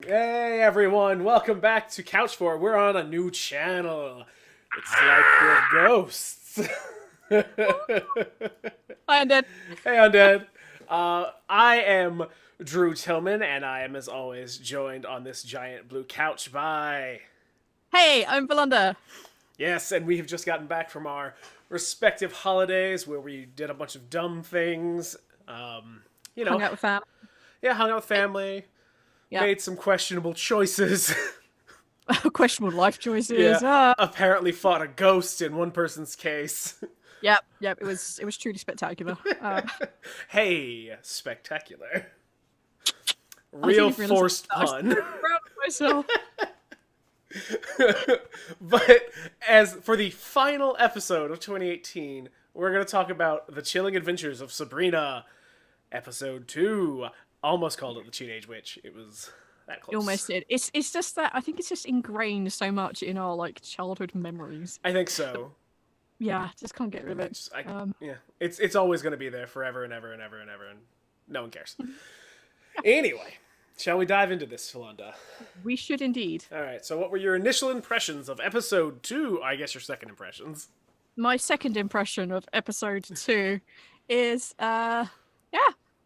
Hey everyone, welcome back to Couch Fort. We're on a new channel. It's like we're ghosts. Hi, Undead. Hey Undead. I am Drew Tillman, and I am, as always, joined on this giant blue couch by... Hey, I'm Belinda. Yes, and we have just gotten back from our respective holidays where we did a bunch of dumb things. You know, Hung out with fam. yeah, hung out with family, Yeah. made some questionable choices. Questionable life choices. Yeah, apparently fought a ghost in one person's case. Yep. It was truly spectacular. Hey, spectacular. I didn't Real even realize forced I was pun. proud of myself. But as for the final episode of 2018, we're going to talk about The Chilling Adventures of Sabrina, episode 2. Almost called it The Teenage Witch. It was that close. You almost did. It's just that I think it's just ingrained so much in our childhood memories. I think so. Yeah, just can't get rid of it. Yeah, it's always going to be there forever and ever and ever and ever, and no one cares. Anyway, shall we dive into this, Philanda? We should indeed. All right. So, what were your initial impressions of episode 2? I guess your second impressions. My second impression of episode 2 is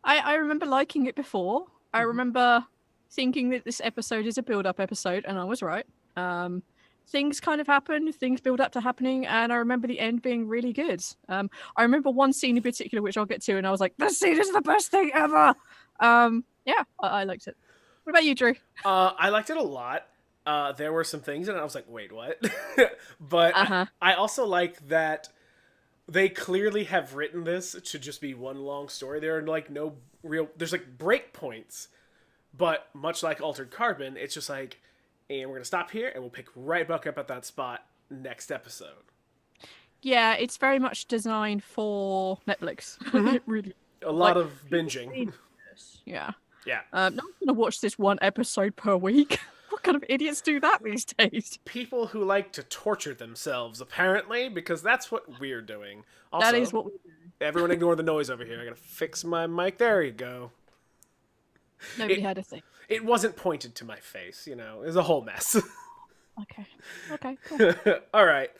I remember liking it before. I remember thinking that this episode is a build-up episode, and I was right. Things kind of happen, things build up to happening, and I remember the end being really good. I remember one scene in particular, which I'll get to, and I was like, this scene is the best thing ever! I liked it. What about you, Drew? I liked it a lot. There were some things, and I was like, wait, what? But I also like that they clearly have written this to just be one long story. There are no real... There's break points, but much like Altered Carbon, it's just and we're going to stop here, and we'll pick right back up at that spot next episode. Yeah, it's very much designed for Netflix. It really... A lot of binging. Yeah. Yeah. No one's going to watch this one episode per week. What kind of idiots do that these days? People who like to torture themselves, apparently, because that's what we're doing. Also, That is what we do. Everyone ignore the noise over here. I gotta fix my mic. There you go. Nobody had a thing. It wasn't pointed to my face, It was a whole mess. Okay, cool. All right.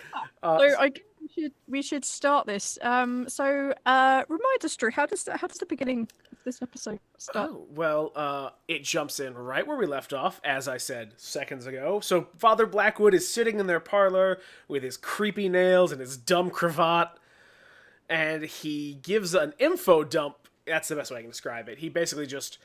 So I guess we should start this. Remind us, Drew, how does the beginning of this episode start? Oh, well, it jumps in right where we left off, as I said seconds ago. So Father Blackwood is sitting in their parlor with his creepy nails and his dumb cravat, and he gives an info dump. That's the best way I can describe it. He basically just...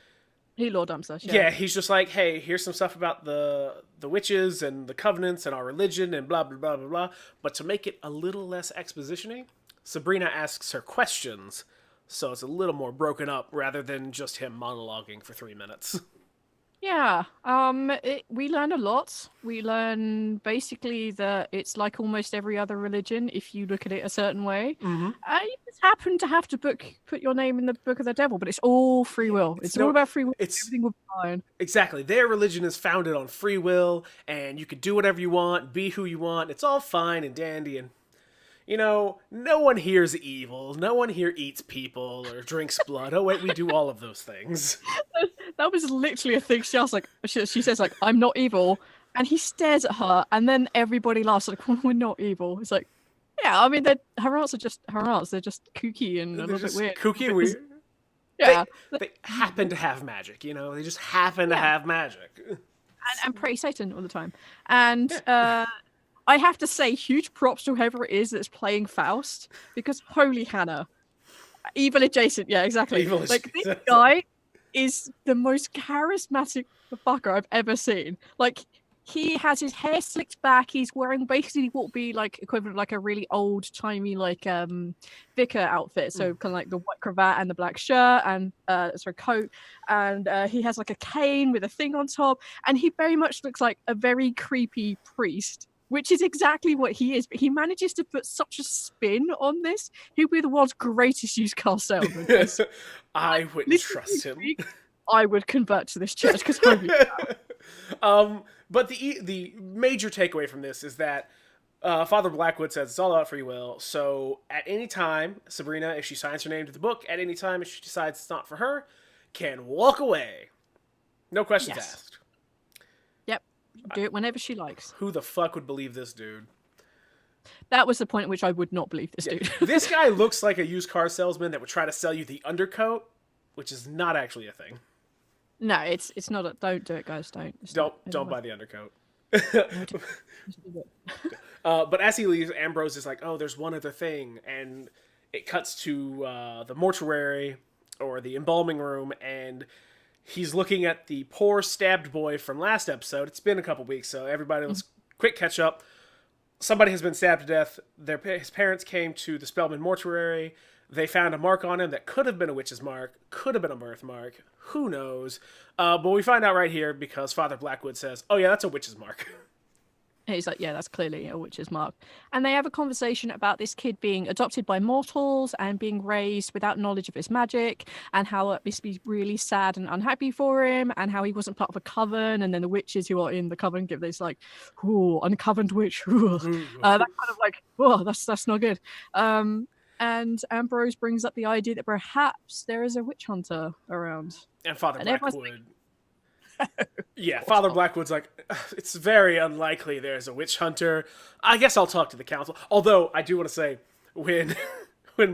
He lore dumps us, Yeah, he's just like, hey, here's some stuff about the witches and the covenants and our religion and blah, blah, blah, blah, blah. But to make it a little less exposition-y, Sabrina asks her questions, so it's a little more broken up rather than just him monologuing for 3 minutes. Yeah. We learn a lot. We learn basically that it's like almost every other religion if you look at it a certain way. Mm-hmm. You just happen to have to put your name in the book of the devil, but it's all free will. It's all about free will. Everything will be fine. Exactly. Their religion is founded on free will, and you can do whatever you want, be who you want. It's all fine and dandy, and no one here is evil. No one here eats people or drinks blood. Oh, wait, we do all of those things. That was literally a thing. She says, I'm not evil. And he stares at her, and then everybody laughs, well, we're not evil. It's yeah, I mean, her aunts are just her aunts. They're just kooky and a little bit weird. Kooky and weird? Yeah. They happen to have magic, They just happen to have magic. And pray Satan all the time. And... I have to say, huge props to whoever it is that's playing Faust, because holy Hannah. Evil adjacent, yeah, exactly. This guy is the most charismatic fucker I've ever seen. He has his hair slicked back, he's wearing basically what would be equivalent of a really old-timey vicar outfit. So kind of the white cravat and the black shirt and coat. And he has a cane with a thing on top. And he very much looks like a very creepy priest, which is exactly what he is. But he manages to put such a spin on this. He'll be the world's greatest used car salesman. I wouldn't trust him. I would convert to this church because but the major takeaway from this is that Father Blackwood says it's all about free will. So at any time, Sabrina, if she signs her name to the book, at any time, if she decides it's not for her, can walk away. No questions asked. Do it whenever she likes. Who the fuck would believe this dude? That was the point at which I would not believe this dude. This guy looks like a used car salesman that would try to sell you the undercoat, which is not actually a thing. No, it's not. Don't do it, guys. Don't buy the undercoat. But as he leaves, Ambrose is like, "Oh, there's one other thing," and it cuts to the mortuary or the embalming room, and he's looking at the poor stabbed boy from last episode. It's been a couple weeks, so everybody, let's quick catch up. Somebody has been stabbed to death. His parents came to the Spellman mortuary. They found a mark on him that could have been a witch's mark, could have been a birthmark. Who knows? But we find out right here because Father Blackwood says, "Oh yeah, that's a witch's mark." He's like, yeah, that's clearly a witch's mark. And they have a conversation about this kid being adopted by mortals and being raised without knowledge of his magic, and how it must be really sad and unhappy for him, and how he wasn't part of a coven, and then the witches who are in the coven give this like, ooh, uncovened witch. Ooh. That kind of like, oh, that's not good. And Ambrose brings up the idea that perhaps there is a witch hunter around. And Father Blackwood... Yeah, Father Blackwood's like, it's very unlikely there's a witch hunter. I guess I'll talk to the council. Although, I do want to say, when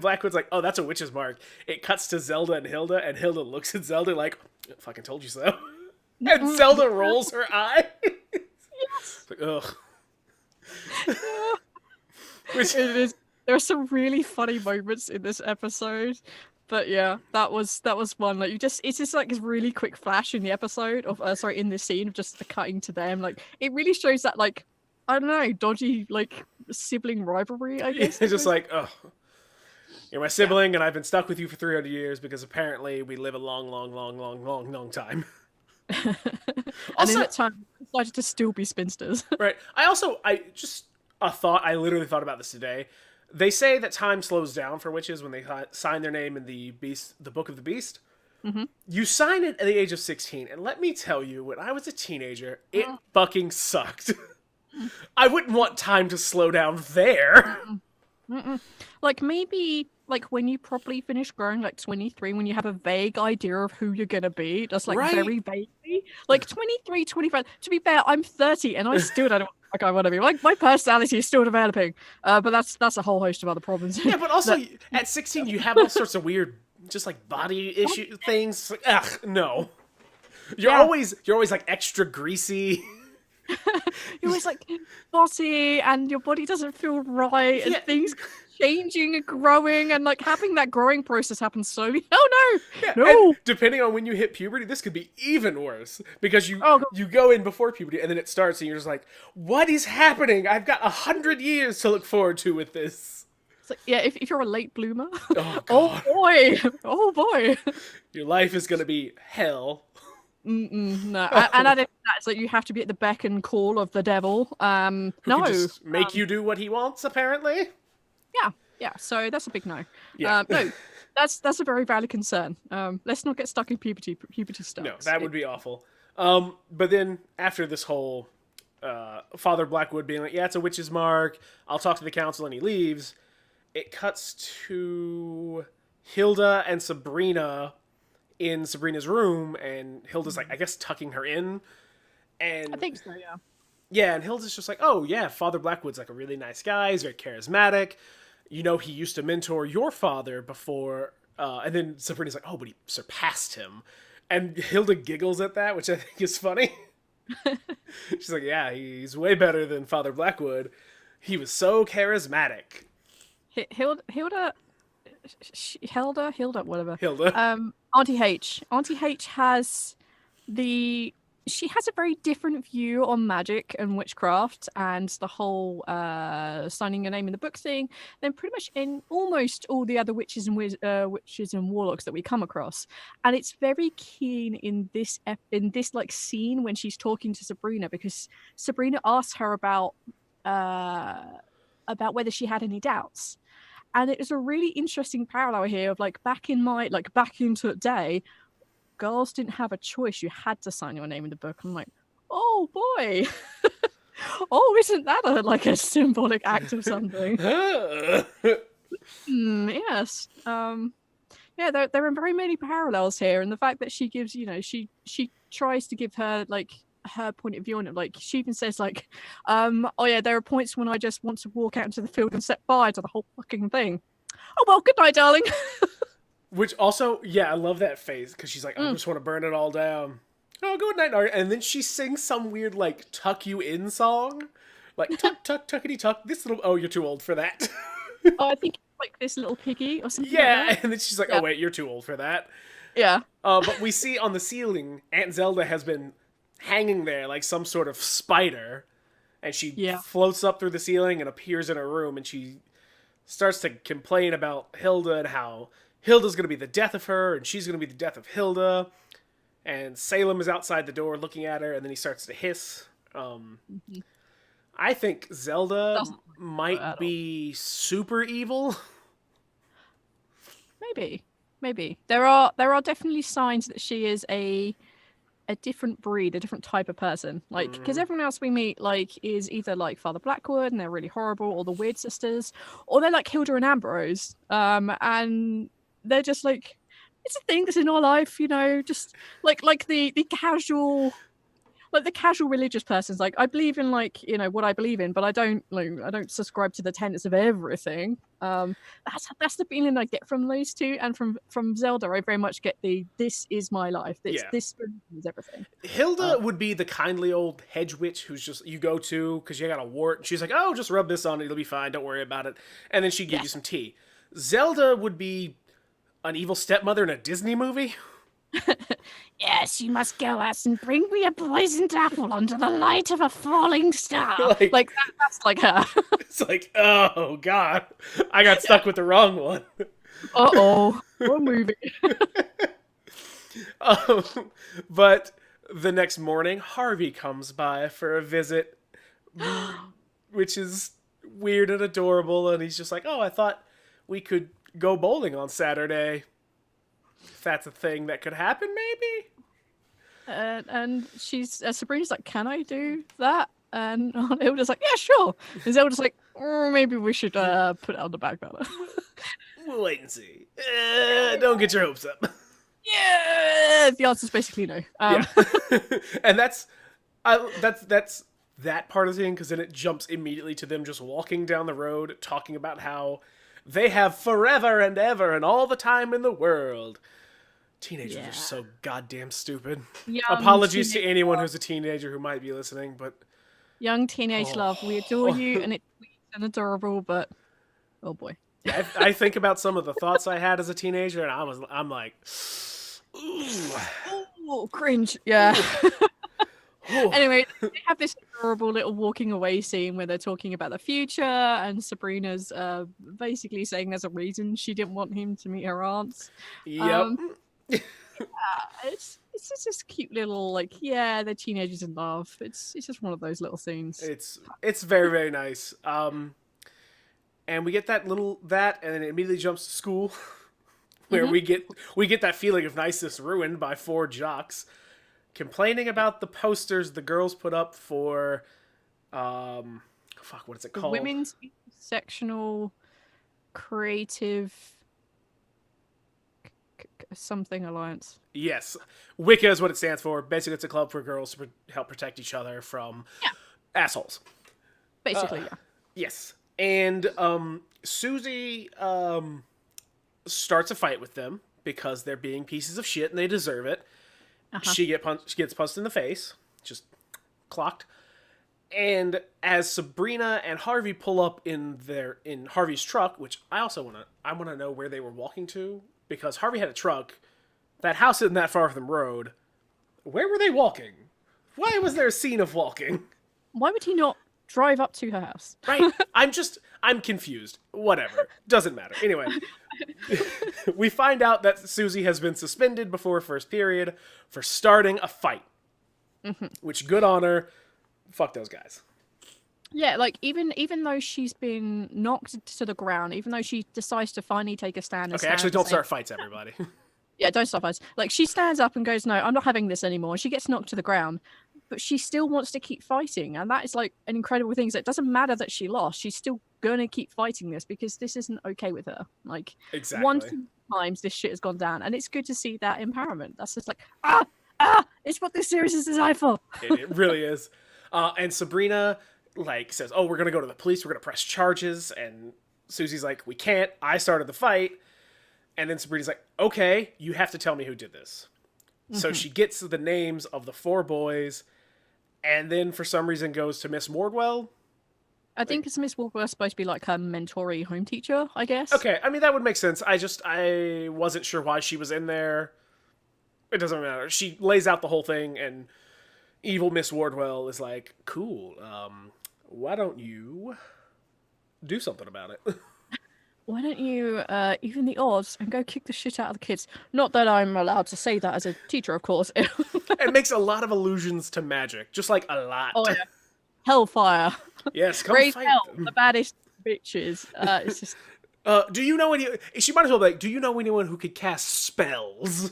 Blackwood's like, oh, that's a witch's mark, it cuts to Zelda, and Hilda looks at Zelda like, fucking told you so. And Zelda rolls her eye. Yes. Like, ugh. It is. There are some really funny moments in this episode. But yeah, that was one. Like it's just like this really quick flash in the episode of in this scene of just the cutting to them. Like it really shows that like, I don't know, dodgy like sibling rivalry, I guess. It's just like, oh, you're my sibling and I've been stuck with you for 300 years because apparently we live a long time. And in that time, we decided to still be spinsters. Right. I literally thought about this today. They say that time slows down for witches when they sign their name in the Book of the Beast. Mm-hmm. You sign it at the age of 16, and let me tell you, when I was a teenager, it fucking sucked. I wouldn't want time to slow down there. Like maybe like when you properly finish growing, like 23, when you have a vague idea of who you're gonna be, just like very vaguely. Like 23, 25. To be fair, I'm 30 and I still don't know what I want to be. Like my personality is still developing. But that's a whole host of other problems. Yeah, but also at 16 you have all sorts of weird just like body issue things. Like, ugh, no. You're always like extra greasy. You're always like bossy and your body doesn't feel right and things changing and growing and like having that growing process happen slowly. Oh no! No! And depending on when you hit puberty, this could be even worse because you go in before puberty and then it starts and you're just like, what is happening? I've got 100 years to look forward to with this. It's like, yeah, if you're a late bloomer, oh boy, your life is gonna be hell. No, and I think that's like you have to be at the beck and call of the devil. Who can just make you do what he wants, apparently. Yeah. So that's a big no. Yeah. No, that's a very valid concern. Let's not get stuck in puberty stuff. No, that would be awful. But then after this whole Father Blackwood being like, yeah, it's a witch's mark, I'll talk to the council, and he leaves. It cuts to Hilda and Sabrina in Sabrina's room, and Hilda's like, I guess, tucking her in. And I think so, yeah. Yeah, and Hilda's just like, oh yeah, Father Blackwood's like a really nice guy, he's very charismatic. You know, he used to mentor your father before, and then Sabrina's like, oh, but he surpassed him. And Hilda giggles at that, which I think is funny. She's like, yeah, he's way better than Father Blackwood. He was so charismatic. Hilda, whatever. Auntie H has she has a very different view on magic and witchcraft and the whole signing your name in the book thing than pretty much in almost all the other witches and warlocks that we come across. And it's very keen in this like scene when she's talking to Sabrina, because Sabrina asks her about whether she had any doubts. And it was a really interesting parallel here of like back into the day, girls didn't have a choice. You had to sign your name in the book. I'm like, oh boy. Oh, isn't that a symbolic act of something? Yes. Yeah, there are very many parallels here. And the fact that she gives, she tries to give her like her point of view on it. Like she even says like, oh yeah, there are points when I just want to walk out into the field and set fire to the whole fucking thing. Oh well, good night, darling. Which also, yeah, I love that phase because she's like, I just want to burn it all down. Oh, good night, Arya. And then she sings some weird like tuck you in song, like tuck tuck tuckity tuck. This little, oh, you're too old for that. Oh, I think it's like this little piggy or something. Yeah, like that. and then she's like, oh wait, you're too old for that. Yeah. But we see on the ceiling, Aunt Zelda has been hanging there like some sort of spider, and she floats up through the ceiling and appears in a room, and she starts to complain about Hilda and how Hilda's going to be the death of her, and she's going to be the death of Hilda. And Salem is outside the door looking at her, and then he starts to hiss. I think Zelda might be super evil. Maybe there are definitely signs that she is a different breed, a different type of person. Like because everyone else we meet like is either like Father Blackwood and they're really horrible, or the Weird Sisters, or they're like Hilda and Ambrose, and they're just like, it's a thing that's in our life, you know, just like the casual. Like the casual religious person's like, I believe in like, you know, what I believe in, but I don't subscribe to the tenets of everything. That's the feeling I get from those two, and from Zelda, I very much get this is my life. This is everything. Hilda would be the kindly old hedge witch who's just you go to because you got a wart, and she's like, oh, just rub this on it, it'll be fine, don't worry about it, and then she'd give you some tea. Zelda would be an evil stepmother in a Disney movie. Yes, you must go out and bring me a poisoned apple under the light of a falling star. That's like her. It's like, oh god, I got stuck with the wrong one. Uh-oh, wrong movie. But the next morning, Harvey comes by for a visit, which is weird and adorable, and he's just like, oh, I thought we could go bowling on Saturday. If that's a thing that could happen, maybe. And she's Sabrina's like, can I do that? And Hilda's like, yeah, sure. And Zelda's like, maybe we should put it on the back burner. We'll wait and see. Don't get your hopes up. Yeah, the answer's basically no. Yeah, and that's that part of the thing, because then it jumps immediately to them just walking down the road talking about how they have forever and ever and all the time in the world. Teenagers are so goddamn stupid. Apologies to anyone who's a teenager who might be listening, but young teenage love, we adore you, and it's sweet and adorable, but oh boy. Yeah, I think about some of the thoughts I had as a teenager, and I'm like, ooh, cringe. Yeah. Anyway, they have this adorable little walking away scene where they're talking about the future, and Sabrina's basically saying there's a reason she didn't want him to meet her aunts. Yep. It's just this cute little like, they're teenagers in love. It's just one of those little scenes. It's very, very nice. And we get that, and then it immediately jumps to school, where we get that feeling of niceness ruined by 4 jocks complaining about the posters the girls put up for, what is it called? Women's Sectional Creative something alliance. Yes, WICA is what it stands for. Basically, it's a club for girls to help protect each other from assholes. Basically, yeah. Yes, and Susie starts a fight with them because they're being pieces of shit and they deserve it. She gets punched in the face, just clocked. And as Sabrina and Harvey pull up in Harvey's truck, which I want to know where they were walking to, because Harvey had a truck. That house isn't that far from the road. Where were they walking? Why was there a scene of walking? Why would he not drive up to her house? Right. I'm confused. Whatever. Doesn't matter. Anyway, we find out that Susie has been suspended before first period for starting a fight. Which, good on her. Fuck those guys. Yeah, like even though she's been knocked to the ground, even though she decides to finally take a stand. Okay, actually, don't start fights, everybody. Yeah, don't start fights. Like, she stands up and goes, no, I'm not having this anymore. And she gets knocked to the ground, but she still wants to keep fighting. And that is like an incredible thing. So it doesn't matter that she lost. She's still going to keep fighting this because this isn't okay with her. Like, exactly. 1 2 times this shit has gone down. And it's good to see that empowerment. That's just like, It's what this series is designed for. It really is. And Sabrina like says, "Oh, we're gonna go to the police. We're gonna press charges." And Susie's like, "We can't. I started the fight." And then Sabrina's like, "Okay, you have to tell me who did this." So she gets the names of the 4 boys, and then for some reason goes to Miss Wardwell. I think it's Miss Walker supposed to be like her mentory home teacher, I guess. Okay, I mean, that would make sense. I wasn't sure why she was in there. It doesn't matter. She lays out the whole thing, and evil Miss Wardwell is like, "Cool, why don't you do something about it?" Why don't you even the odds and go kick the shit out of the kids? Not that I'm allowed to say that as a teacher, of course. It makes a lot of allusions to magic, just like a lot. Oh yeah. Hellfire. Yes, come Raise fight hell, them. the baddest bitches. It's just. Do you know any? She might as well be like, "Do you know anyone who could cast spells?"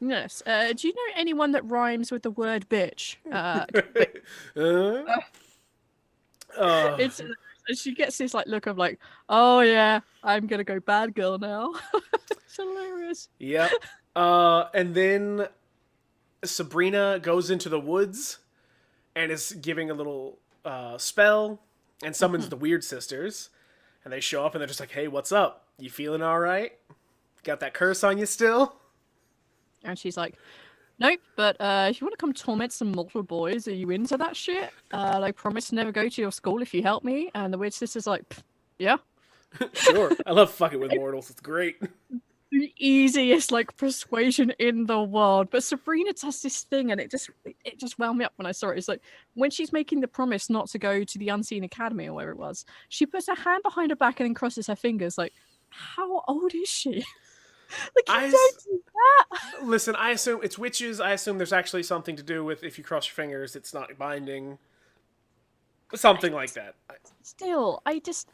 Yes. Do you know anyone that rhymes with the word bitch? It's she gets this like look of like, oh yeah, I'm gonna go bad girl now. It's hilarious. Yep. And then Sabrina goes into the woods and is giving a little spell and summons the Weird Sisters. And they show up and they're just like, "Hey, what's up? You feeling all right? Got that curse on you still?" And she's like, nope, but if you want to come torment some mortal boys, are you into that shit? I promise to never go to your school if you help me. And the Weird Sister's like, yeah. Sure. I love fucking with mortals. It's great. The easiest like persuasion in the world. But Sabrina does this thing and it just wound me up when I saw it. It's like when she's making the promise not to go to the Unseen Academy or wherever it was, she puts her hand behind her back and then crosses her fingers. Like, how old is she? Like, you don't do that. Listen, I assume it's witches. I assume there's actually something to do with if you cross your fingers, it's not binding. Something like that. Still, it's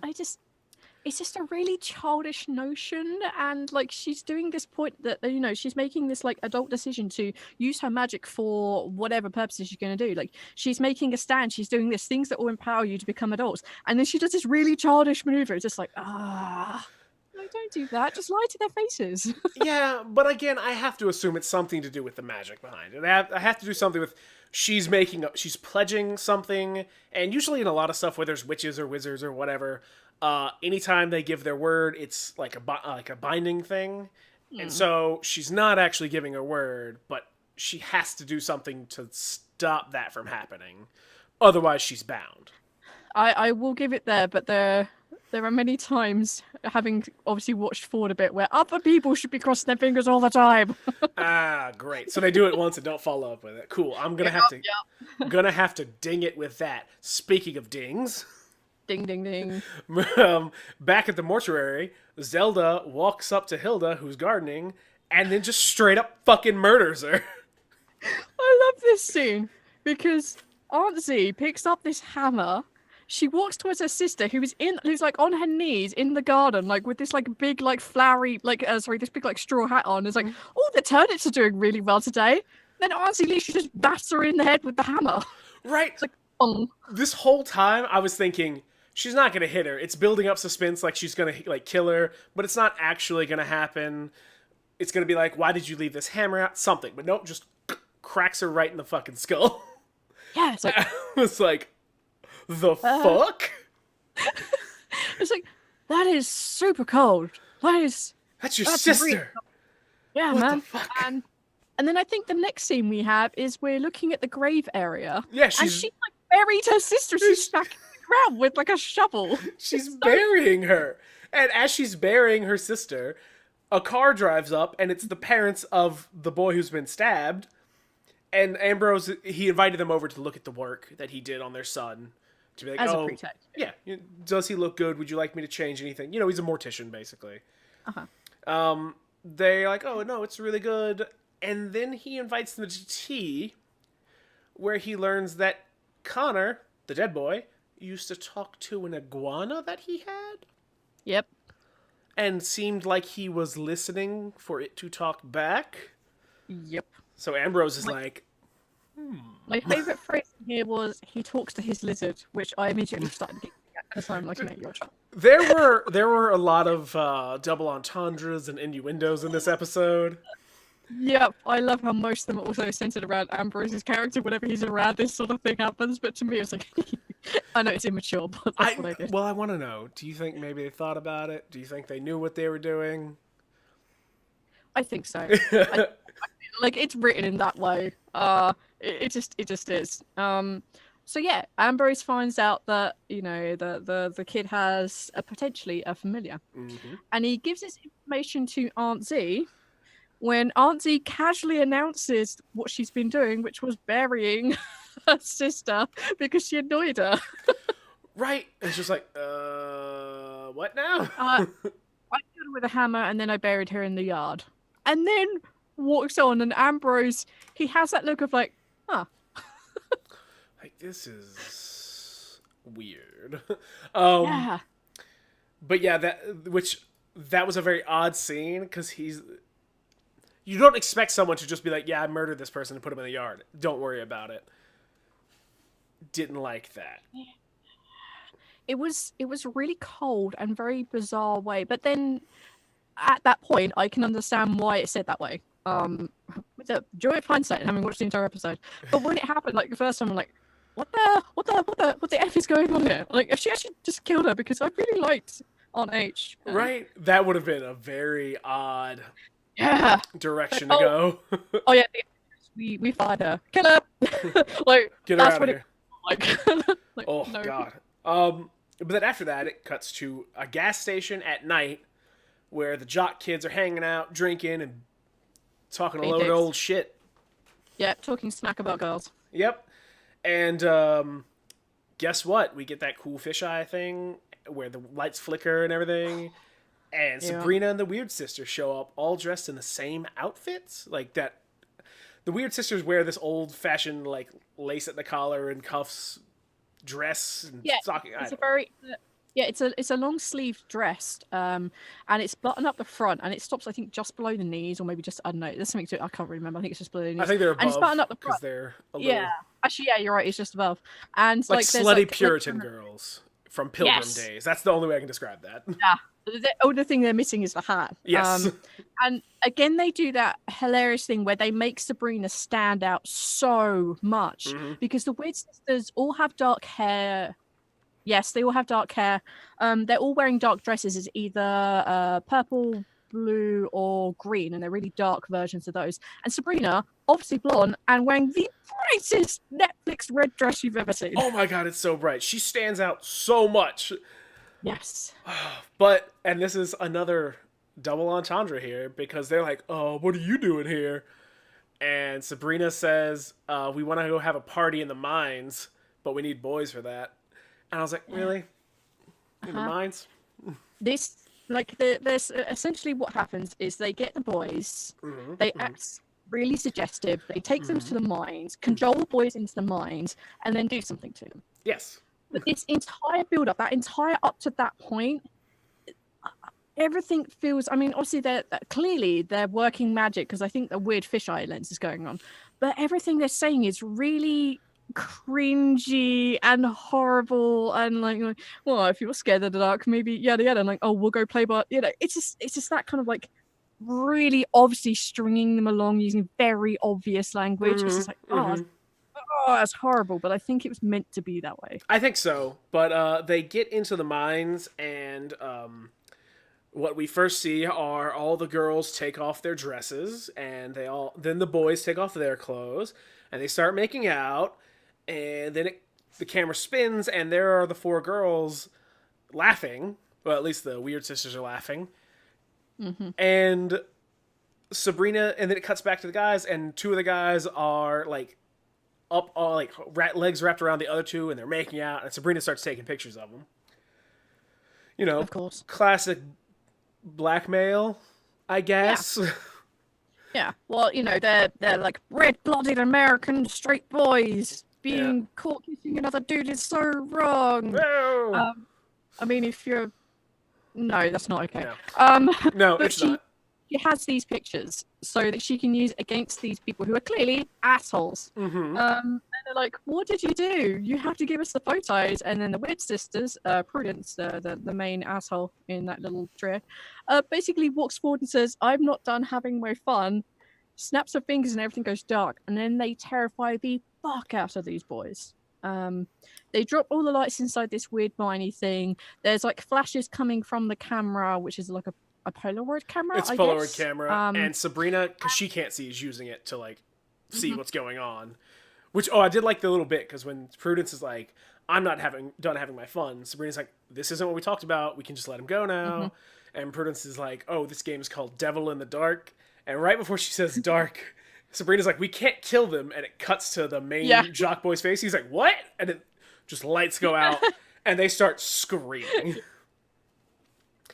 just a really childish notion, and like she's doing this point that she's making this like adult decision to use her magic for whatever purposes she's going to do. Like she's making a stand, she's doing this things that will empower you to become adults, and then she does this really childish maneuver. It's just like no, don't do that. Just lie to their faces. Yeah, but again, I have to assume it's something to do with the magic behind it. I have to do something with she's pledging something, and usually in a lot of stuff where there's witches or wizards or whatever, anytime they give their word, it's like a binding thing, and so she's not actually giving her word, but she has to do something to stop that from happening. Otherwise, she's bound. I will give it there, but there are many times, having obviously watched forward a bit, where other people should be crossing their fingers all the time. Great. So they do it once and don't follow up with it. Cool. I'm gonna have to ding it with that. Speaking of dings, ding ding ding. Back at the mortuary, Zelda walks up to Hilda, who's gardening, and then just straight up fucking murders her. I love this scene because Aunt Z picks up this hammer. She walks towards her sister, who's like on her knees in the garden, like with this like big like flowery this big like straw hat on. It's like, oh, the turnips are doing really well today. Then Auntie Lee, she just bats her in the head with the hammer. Right. It's like, This whole time, I was thinking she's not gonna hit her. It's building up suspense, like she's gonna like kill her, but it's not actually gonna happen. It's gonna be like, why did you leave this hammer out? Something, but nope, just cracks her right in the fucking skull. Yeah, it's like I was like, the fuck? It's like, that is super cold. That's your sister. Really yeah, what man. The fuck? And then I think the next scene we have is we're looking at the grave area. Yeah, and she like buried her sister. She's stuck in the ground with like a shovel. She's burying her. And as she's burying her sister, a car drives up and it's the parents of the boy who's been stabbed. And Ambrose, he invited them over to look at the work that he did on their son. To be like, as a pretext. Yeah, does he look good? Would you like me to change anything? You know, he's a mortician, basically. They're like, oh, no, it's really good. And then he invites them to tea, where he learns that Connor, the dead boy, used to talk to an iguana that he had. Yep. And seemed like he was listening for it to talk back. Yep. So Ambrose is My favourite phrase here was, he talks to his lizard, which I immediately started giggling at because I'm looking at your child. There were a lot of double entendres and innuendos in this episode. Yep, I love how most of them are also centered around Ambrose's character. Whenever he's around, this sort of thing happens. But to me, it's like, I know it's immature, but that's what I did. Well, I want to know. Do you think maybe they thought about it? Do you think they knew what they were doing? I think so. Like it's written in that way. It just is. So yeah, Ambrose finds out that the kid has potentially a familiar, and he gives this information to Aunt Z. When Aunt Z casually announces what she's been doing, which was burying her sister because she annoyed her. Right. It's just like, what now? I killed her with a hammer and then I buried her in the yard. And then walks on, and Ambrose, he has that look of like, huh. Like, this is weird. Yeah. But yeah, that was a very odd scene, because you don't expect someone to just be like, yeah, I murdered this person and put him in the yard. Don't worry about it. Didn't like that. It was a really cold and very bizarre way. But then at that point, I can understand why it's said that way. With the joy of hindsight and having watched the entire episode. But when it happened, like the first time, I'm like, what the F is going on here? Like, if she actually just killed her, because I really liked Aunt H. Right? That would have been a very odd direction like, to go. Oh yeah, we fired her. Kill her. Like, get her that's out what of here. Like, oh no. God. But then after that, it cuts to a gas station at night where the jock kids are hanging out, drinking, and talking a load of old shit. Yeah, talking smack about girls. Yep. And guess what? We get that cool fisheye thing where the lights flicker and everything. And Sabrina and the Weird Sisters show up, all dressed in the same outfits. Like that. The Weird Sisters wear this old-fashioned, like, lace at the collar and cuffs dress and stocking. It's a long sleeve dress, and it's buttoned up the front, and it stops, I think, just below the knees, or maybe just, I don't know, there's something to it, I can't remember. I think it's just below the knees. I think they're above, and it's buttoned up the front. They're a little... Yeah, actually, yeah, you're right, it's just above. And like slutty Puritan girls from Pilgrim days. That's the only way I can describe that. Yeah. The only thing they're missing is the hat. Yes. And again, they do that hilarious thing where they make Sabrina stand out so much, because the Weird Sisters all have dark hair. Yes, they all have dark hair. They're all wearing dark dresses. It's either purple, blue, or green, and they're really dark versions of those. And Sabrina, obviously blonde, and wearing the brightest Netflix red dress you've ever seen. Oh my God, it's so bright. She stands out so much. Yes. But, and this is another double entendre here, because they're like, oh, what are you doing here? And Sabrina says, we want to go have a party in the mines, but we need boys for that. And I was like, really? In the mines? There's essentially what happens is they get the boys, they act really suggestive, they take them to the mines, cajole the boys into the mines, and then do something to them. Yes. But this entire build-up, that entire up to that point, everything feels... I mean, obviously, they're working magic, because I think the weird fisheye lens is going on. But everything they're saying is really cringy and horrible, and like, well, if you're scared of the dark, maybe yada yada. And like, oh, we'll go play, but it's just that kind of like really obviously stringing them along using very obvious language. It's just like, that's horrible, but I think it was meant to be that way. I think so, but they get into the mines, and what we first see are all the girls take off their dresses, and then the boys take off their clothes, and they start making out, and then the camera spins, and there are the four girls laughing. Well, at least the Weird Sisters are laughing. And Sabrina, and then it cuts back to the guys, and two of the guys are like up, all like legs wrapped around the other two, and they're making out, and Sabrina starts taking pictures of them. Of course, classic blackmail, I guess. Yeah. Well, they're like red-blooded American straight boys being caught kissing another dude is so wrong. No. I mean, if you're... No, that's not okay. No, it's not. She has these pictures so that she can use against these people who are clearly assholes. And they're like, what did you do? You have to give us the photos. And then the Weird Sisters, Prudence, the main asshole in that little trio, basically walks forward and says, I'm not done having my fun. snaps her fingers and everything goes dark, and then they terrify the fuck out of these boys. They drop all the lights inside this weird miney thing. There's like flashes coming from the camera, which is like a Polaroid camera. It's I Polaroid guess. camera, and Sabrina, because she can't see, is using it to like see what's going on. Which I did like the little bit, because when Prudence is like, I'm not done having my fun, Sabrina's like, this isn't what we talked about. We can just let him go now. And Prudence is like, oh, this game is called Devil in the Dark. And right before she says dark, Sabrina's like, we can't kill them. And it cuts to the main jock boy's face. He's like, what? And it just lights go out and they start screaming.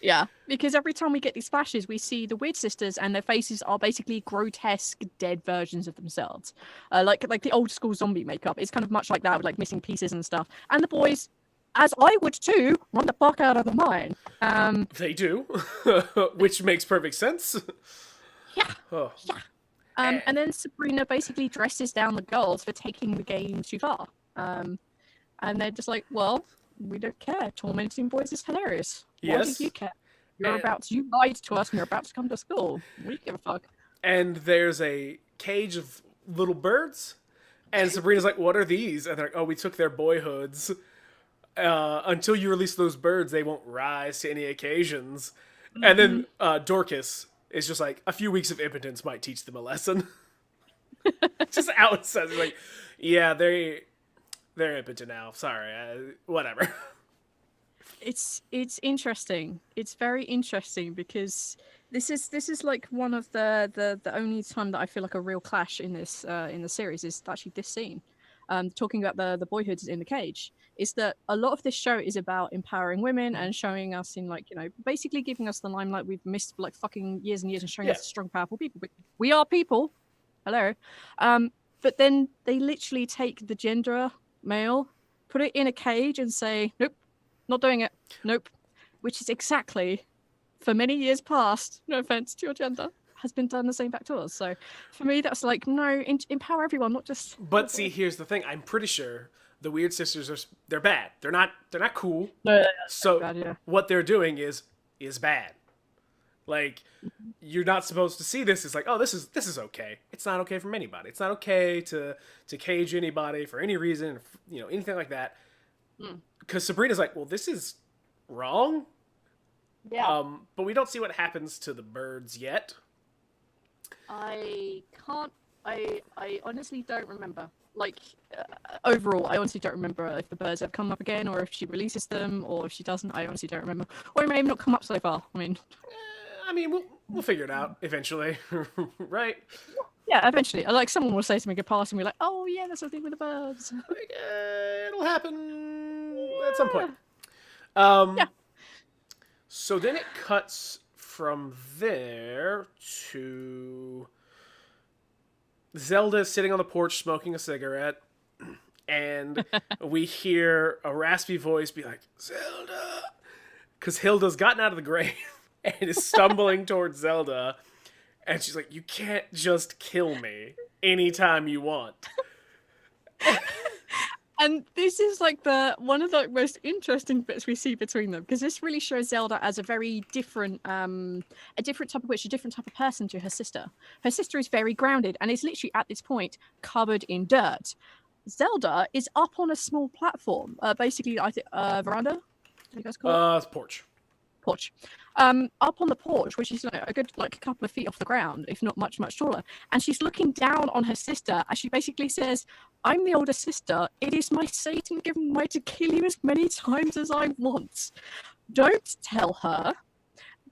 Yeah, because every time we get these flashes, we see the Weird Sisters, and their faces are basically grotesque, dead versions of themselves. Like the old school zombie makeup. It's kind of much like that, with like missing pieces and stuff. And the boys, as I would too, run the fuck out of the mine. They do, which makes perfect sense. Yeah. Oh. Yeah. And then Sabrina basically dresses down the girls for taking the game too far. And they're just like, well, we don't care. Tormenting boys is hilarious. Why do you care? You lied to us and you're about to come to school. What do you give a fuck? And there's a cage of little birds. And Sabrina's like, what are these? And they're like, oh, we took their boyhoods. Until you release those birds, they won't rise to any occasions. And then Dorcas is just like, a few weeks of impotence might teach them a lesson. Just how it says, like, yeah, they're impotent now. Sorry, whatever. It's interesting. It's very interesting because this is like one of the only time that I feel like a real clash in this in the series is actually this scene. Talking about the boyhoods in the cage, is that a lot of this show is about empowering women and showing us in, like, you know, basically giving us the limelight we've missed for like fucking years and years, and showing us strong, powerful people. We are people. Hello. But then they literally take the gender male, put it in a cage and say, nope, not doing it. Nope. Which is exactly, for many years past, no offense to your gender, has been done the same back to us. So for me, that's like, no, empower everyone, not just... But see, here's the thing. I'm pretty sure the Weird Sisters they're bad. They're not cool. No, so bad, what they're doing is bad. Like, you're not supposed to see this as like, oh, this is okay. It's not okay from anybody. It's not okay to cage anybody for any reason, you know, anything like that. Because Sabrina's like, well, this is wrong. Yeah. But we don't see what happens to the birds yet. I honestly don't remember. Like, overall, I honestly don't remember if the birds have come up again, or if she releases them, or if she doesn't. I honestly don't remember. Or it may have not come up so far. I mean, we'll figure it out eventually, right? Yeah, eventually. Like, someone will say something good past and we're like, oh yeah, that's something with the birds. Like, it'll happen at some point. Yeah. So then it cuts from there to Zelda sitting on the porch smoking a cigarette, and we hear a raspy voice be like, Zelda! Because Hilda's gotten out of the grave and is stumbling towards Zelda, and she's like, you can't just kill me anytime you want. And this is like one of the most interesting bits we see between them, because this really shows Zelda as a very different type of witch, a different type of person to her sister. Her sister is very grounded and is literally at this point covered in dirt. Zelda is up on a small platform, basically, I think, veranda. What do you guys call it? Porch. Up on the porch, which is a good a couple of feet off the ground, if not much taller, and she's looking down on her sister as she basically says, I'm the older sister, it is my Satan given right to kill you as many times as I want. Don't tell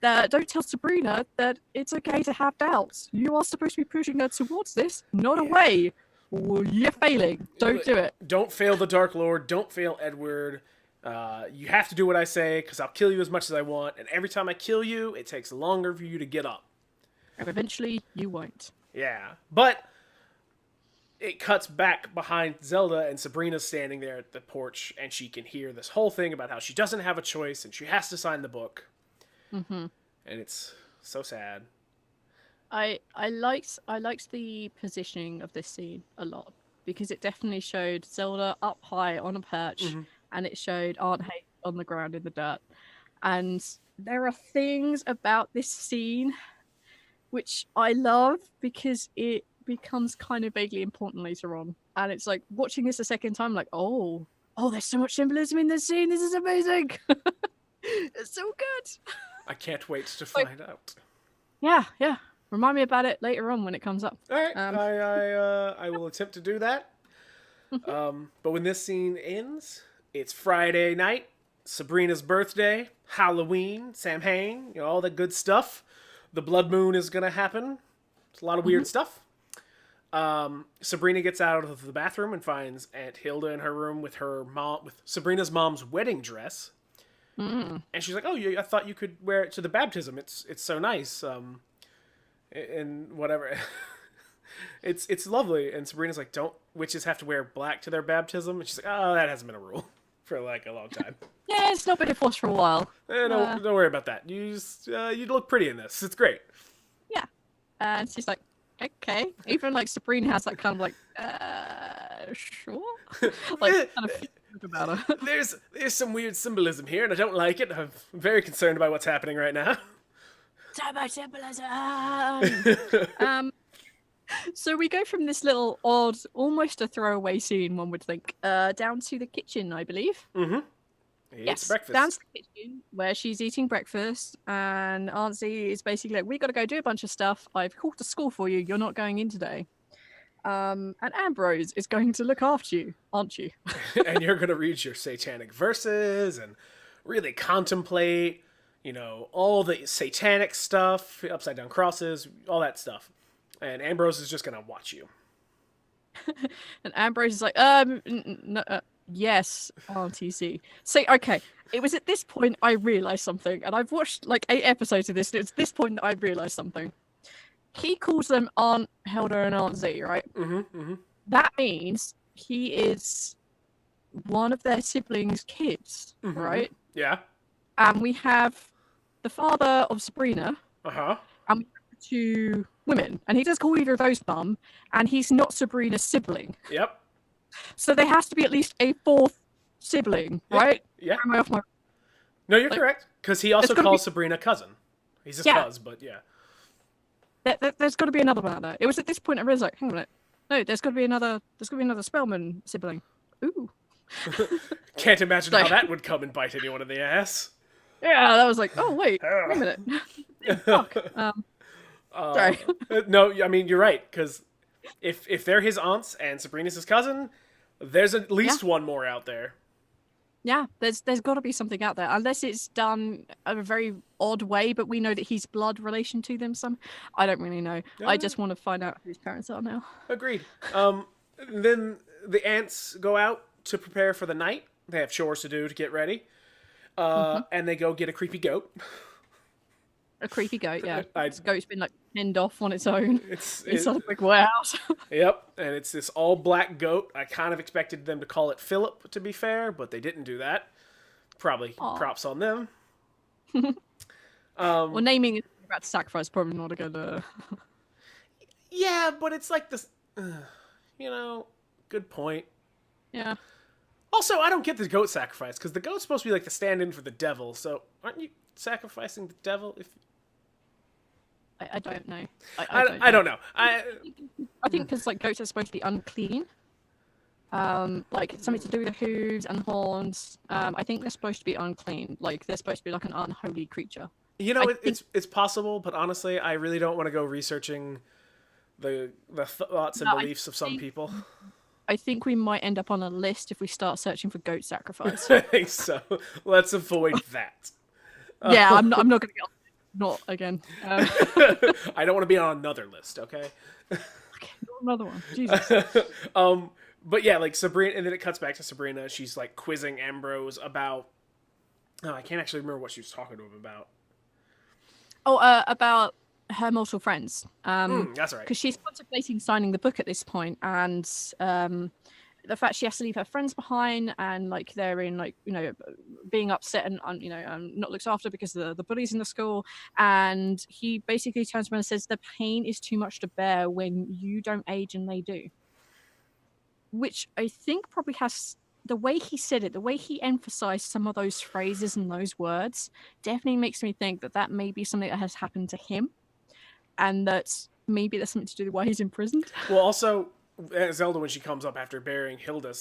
Sabrina that it's okay to have doubts. You are supposed to be pushing her towards this, not away. Well, you're failing. Don't do it. Don't fail the Dark Lord. Don't fail Edward. You have to do what I say, because I'll kill you as much as I want, and every time I kill you, it takes longer for you to get up. And eventually, you won't. Yeah, but it cuts back behind Zelda, and Sabrina's standing there at the porch, and she can hear this whole thing about how she doesn't have a choice, and she has to sign the book. Mm-hmm. And it's so sad. I liked the positioning of this scene a lot, because it definitely showed Zelda up high on a perch, and it showed Aunt Hay on the ground in the dirt. And there are things about this scene which I love because it becomes kind of vaguely important later on. And it's like watching this a second time, like, oh, there's so much symbolism in this scene. This is amazing. It's so good. I can't wait to find out. Yeah. Remind me about it later on when it comes up. All right, I will attempt to do that. But when this scene ends, it's Friday night, Sabrina's birthday, Halloween, Samhain, all that good stuff. The blood moon is gonna happen. It's a lot of weird stuff. Sabrina gets out of the bathroom and finds Aunt Hilda in her room with Sabrina's mom's wedding dress. And she's like, "Oh, I thought you could wear it to the baptism. It's so nice." And whatever. It's lovely. And Sabrina's like, "Don't witches have to wear black to their baptism?" And she's like, "Oh, that hasn't been a rule for like a long time." Yeah, it's not been enforced for a while. Don't worry about that. You look pretty in this. It's great. Yeah. And she's like, okay. Even like Sabrina has that kind of like, sure. Like kind of about her. There's some weird symbolism here, and I don't like it. I'm very concerned about what's happening right now. So much symbolism. So we go from this little odd, almost a throwaway scene, one would think, down to the kitchen, I believe. Mm-hmm. Yes, breakfast. down to the kitchen where she's eating breakfast, and Auntie is basically like, "We got to go do a bunch of stuff. I've called the school for you. You're not going in today." And Ambrose is going to look after you, aren't you? And you're going to read your satanic verses and really contemplate, all the satanic stuff, upside down crosses, all that stuff. And Ambrose is just going to watch you. And Ambrose is like, yes, Auntie C. So, okay, it was at this point I realised something, and I've watched like 8 episodes of this, and it's this point that I realised something. He calls them Aunt Hilda and Aunt Z, right? Mm-hmm. That means he is one of their siblings' kids, right? Yeah. And we have the father of Sabrina. Uh-huh. And we have 2 women. And he does call either of those mum, and he's not Sabrina's sibling. Yep. So there has to be at least a 4th sibling, right? Yeah. Am I off my... No, you're correct. Because he also calls Sabrina cousin. He's his cuz, but yeah. There's got to be another one out there. It was at this point I realized, like, hang on a minute. No, there's got to be another Spellman sibling. Ooh. Can't imagine how that would come and bite anyone in the ass. Yeah, that was like, oh wait a minute. Fuck. Sorry. No, I mean you're right, because if they're his aunts and Sabrina's his cousin, there's at least one more out there. Yeah, there's got to be something out there, unless it's done in a very odd way, but we know that he's blood relation to them. I don't really know. I just want to find out who his parents are now. Agreed. Then the aunts go out to prepare for the night. They have chores to do to get ready. And they go get a creepy goat. A creepy goat, yeah. This goat's been like pinned off on its own. It's inside a big warehouse. Yep, and it's this all black goat. I kind of expected them to call it Philip, to be fair, but they didn't do that. Probably props on them. Well, naming it about to sacrifice probably not a good. Yeah, but it's like this. Good point. Yeah. Also, I don't get the goat sacrifice because the goat's supposed to be like the stand-in for the devil. So aren't you sacrificing the devil if? I don't know. I don't know. I think because like goats are supposed to be unclean. Like something to do with the hooves and horns. I think they're supposed to be unclean. Like they're supposed to be like an unholy creature. It's possible, but honestly, I really don't want to go researching the thoughts and beliefs of some people. I think we might end up on a list if we start searching for goat sacrifice. I think so. Let's avoid that. Yeah, I'm not going to get on. Not again. I don't want to be on another list, okay? Okay, another one. Jesus. But yeah, like Sabrina, and then it cuts back to Sabrina. She's like quizzing Ambrose about. Oh, I can't actually remember what she was talking to him about. Oh, about her mortal friends. That's right. Because she's contemplating signing the book at this point, and the fact she has to leave her friends behind, and like they're in like being upset and not looked after because of the bullies in the school, and he basically turns around and says the pain is too much to bear when you don't age and they do, which I think probably has the way he said it, the way he emphasized some of those phrases and those words definitely makes me think that may be something that has happened to him. and that maybe there's something to do with why he's imprisoned. Well, also, Zelda, when she comes up after burying Hilda,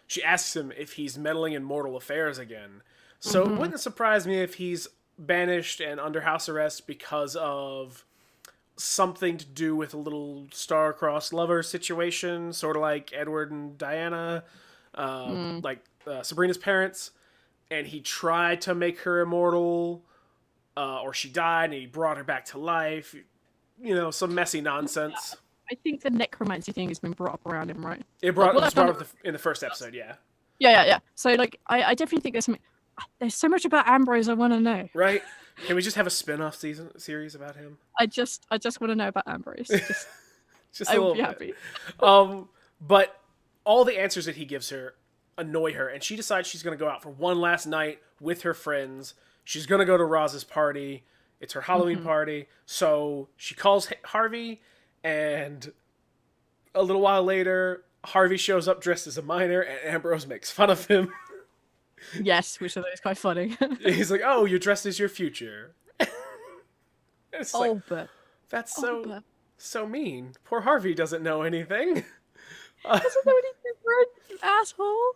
she asks him if he's meddling in mortal affairs again. So it wouldn't surprise me if he's banished and under house arrest because of something to do with a little star-crossed lover situation, sort of like Edward and Diana, like Sabrina's parents. And he tried to make her immortal, or she died, and he brought her back to life. You know, some messy nonsense. I think the necromancy thing has been brought up around him, right? It was brought up in the first episode, yeah. Yeah. So, like, I definitely think there's so much about Ambrose I want to know. Right? Can we just have a spin-off series about him? I just want to know about Ambrose. Just I would be happy. But all the answers that he gives her annoy her, and she decides she's going to go out for one last night with her friends. She's going to go to Roz's party. It's her Halloween party. So she calls Harvey, and a little while later, Harvey shows up dressed as a miner, and Ambrose makes fun of him. Yes, which I thought was quite funny. He's like, "Oh, you're dressed as your future." It's like, that's so mean. Poor Harvey doesn't know anything. Doesn't know anything, asshole.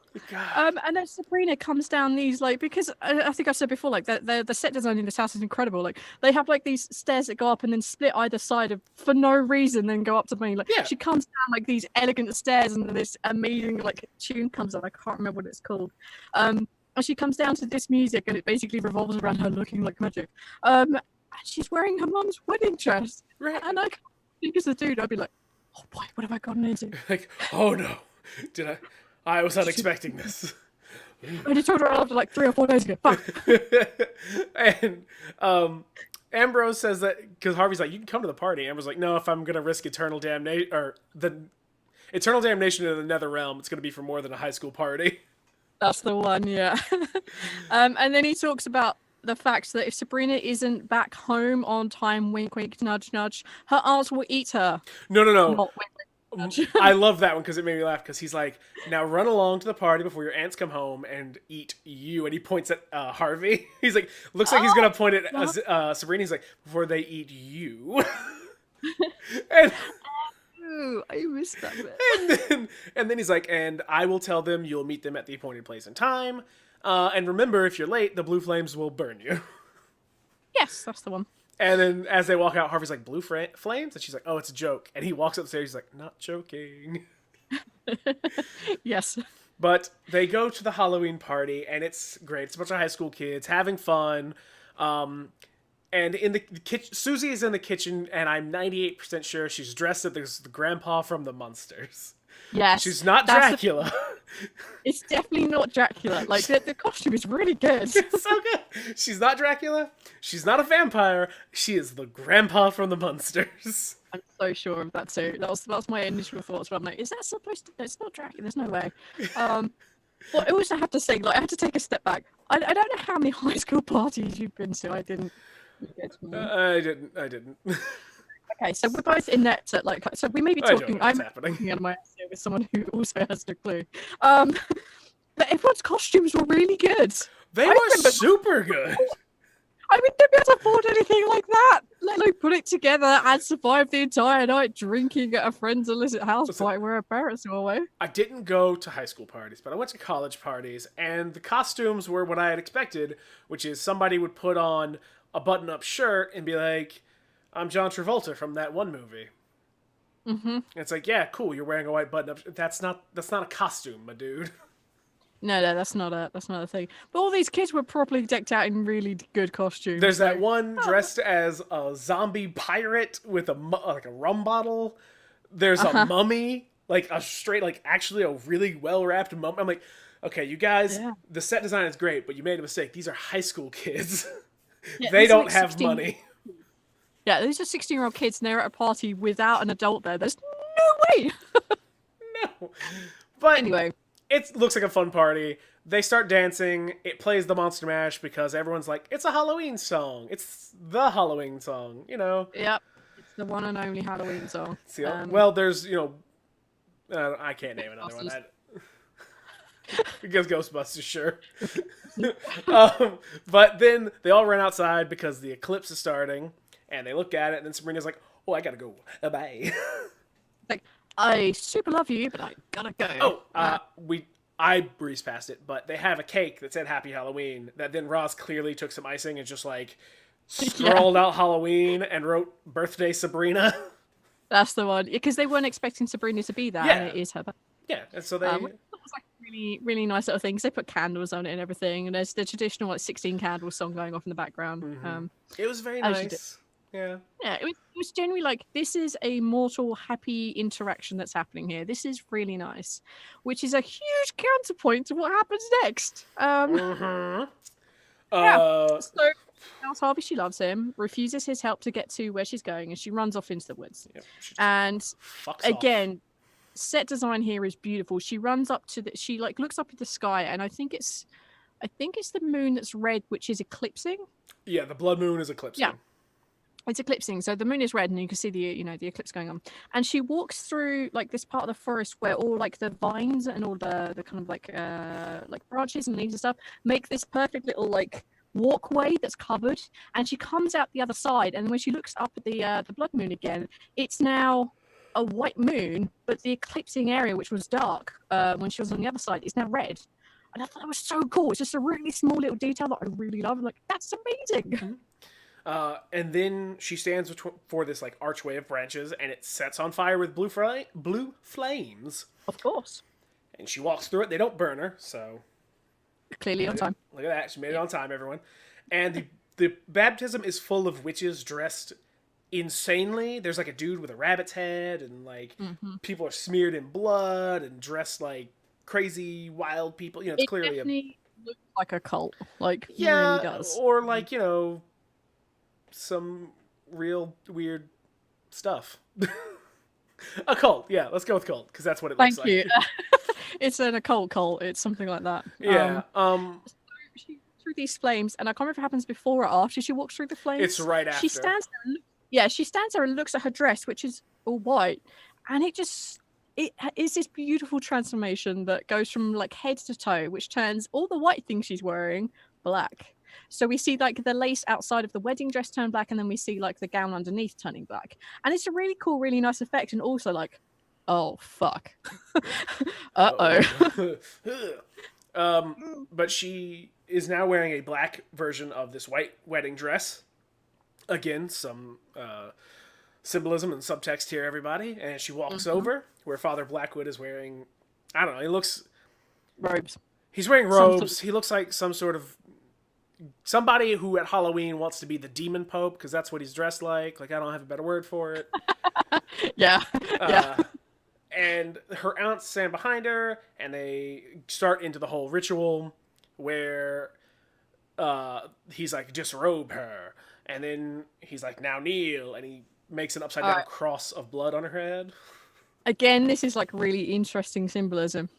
And then Sabrina comes down these, like, because I think I've said before, like, the set design in this house is incredible. Like, they have, like, these stairs that go up and then split either side for no reason, then go up to the main. Like, she comes down, like, these elegant stairs, and this amazing, like, tune comes up. I can't remember what it's called. And she comes down to this music, and it basically revolves around her looking like magic. And she's wearing her mum's wedding dress. Right. And I think as a dude, I'd be like, oh boy, what have I gotten into? Like, oh no, I was not expecting this. I only told her after like 3 or 4 days ago. Fuck. And Ambrose says that because Harvey's like, you can come to the party. Ambrose's like, no, if I'm gonna risk eternal damnation or the eternal damnation in the Nether Realm, it's gonna be for more than a high school party. That's the one, yeah. And then he talks about the fact that if Sabrina isn't back home on time, wink, wink, nudge, nudge, her aunt will eat her. No. Not wink, wink, nudge. I love that one because it made me laugh because he's like, now run along to the party before your aunts come home and eat you. And he points at Harvey. He's like, looks like he's going to point at Sabrina. He's like, before they eat you. And I missed that bit. And then he's like, and I will tell them you'll meet them at the appointed place and time. And remember, if you're late, the blue flames will burn you. Yes, that's the one. And then as they walk out, Harvey's like, blue flames? And she's like, oh, it's a joke. And he walks upstairs. He's like, not joking. Yes. But they go to the Halloween party, and it's great. It's a bunch of high school kids having fun. And in the kitchen, Susie is in the kitchen, and I'm 98% sure she's dressed as the grandpa from the Munsters. Yes. She's not Dracula. It's definitely not Dracula. Like, the costume is really good. It's so good. She's not Dracula. She's not a vampire. She is the grandpa from the Munsters. I'm so sure of that too. That was my initial thoughts. But I'm like, is that supposed to? It's not Dracula. There's no way. But I also have to say, like, I had to take a step back. I don't know how many high school parties you've been to. I didn't. I didn't. Okay, so we're both inept at, like, so we may be talking. I'm happening. Talking out of my ass here with someone who also has no clue. But everyone's costumes were really good. They were super good. I mean, they'd be able to afford anything like that. Let alone put it together and survive the entire night drinking at a friend's illicit house party where her parents were away. I didn't go to high school parties, but I went to college parties, and the costumes were what I had expected, which is somebody would put on a button-up shirt and be like, I'm John Travolta from that one movie. Mm-hmm. It's like, yeah, cool, you're wearing a white button-up. That's not a costume, my dude. No, that's not a thing. But all these kids were properly decked out in really good costumes. There's that one dressed as a zombie pirate with a rum bottle. There's a mummy, like a straight, like actually a really well-wrapped mummy. I'm like, okay, you guys, the set design is great, but you made a mistake. These are high school kids. Yeah, they don't have money. Yeah, these are 16-year-old kids, and they're at a party without an adult there. There's no way. No. But anyway. It looks like a fun party. They start dancing. It plays the Monster Mash because everyone's like, it's a Halloween song. It's the Halloween song, you know? Yep. It's the one and only Halloween song. Well, there's, I can't name another one. Because Ghostbusters, sure. But then they all run outside because the eclipse is starting. And they look at it, and then Sabrina's like, "Oh, I gotta go. Bye." Like, I super love you, but I gotta go. I breezed past it, but they have a cake that said Happy Halloween that then Roz clearly took some icing and just like scrawled out Halloween and wrote Birthday Sabrina. That's the one. Because they weren't expecting Sabrina to be there, and it is her birthday. Yeah, and so they... Which was like really, really nice little things. They put candles on it and everything, and there's the traditional like 16 candles song going off in the background. It was very nice. Yeah, it was genuinely like, this is a mortal happy interaction that's happening here. This is really nice, which is a huge counterpoint to what happens next. So tells Harvey she loves him, refuses his help to get to where she's going, and she runs off into the woods. And again, set design here is beautiful. She runs up to she like looks up at the sky, and I think it's the moon that's red, which is eclipsing. Yeah, the blood moon is eclipsing. Yeah. It's eclipsing, so the moon is red, and you can see the eclipse going on. And she walks through like this part of the forest where all like the vines and all the kind of like branches and leaves and stuff make this perfect little like walkway that's covered. And she comes out the other side, and when she looks up at the blood moon again, it's now a white moon, but the eclipsing area, which was dark when she was on the other side, is now red. And I thought that was so cool. It's just a really small little detail that I really love. I'm like, that's amazing. And then she stands for this like archway of branches, and it sets on fire with blue flames. Of course. And she walks through it. They don't burn her, so clearly on time. Look at that. She made it on time, everyone. And the baptism is full of witches dressed insanely. There's like a dude with a rabbit's head, and like people are smeared in blood and dressed like crazy wild people. You know, it's clearly definitely looks like a cult. Like, really does. Or like, some real weird stuff. A cult, yeah. Let's go with cult, because that's what it looks like. Thank you. It's an occult cult. It's something like that. Yeah. She walks through these flames, and I can't remember if it happens before or after she walks through the flames. It's right after. She stands there and looks at her dress, which is all white, and it is this beautiful transformation that goes from like head to toe, which turns all the white things she's wearing black. So we see like the lace outside of the wedding dress turn black, and then we see like the gown underneath turning black. And it's a really cool, really nice effect. And also like, oh, fuck. Uh-oh. But she is now wearing a black version of this white wedding dress. Again, some symbolism and subtext here, everybody. And she walks over where Father Blackwood is wearing, I don't know, he looks... robes. He's wearing robes. He looks like some sort of... somebody who at Halloween wants to be the demon pope, because that's what he's dressed like. Like, I don't have a better word for it. Yeah. And her aunts stand behind her, and they start into the whole ritual where he's like, disrobe her. And then he's like, now kneel. And he makes an upside down cross of blood on her head. Again, this is like really interesting symbolism.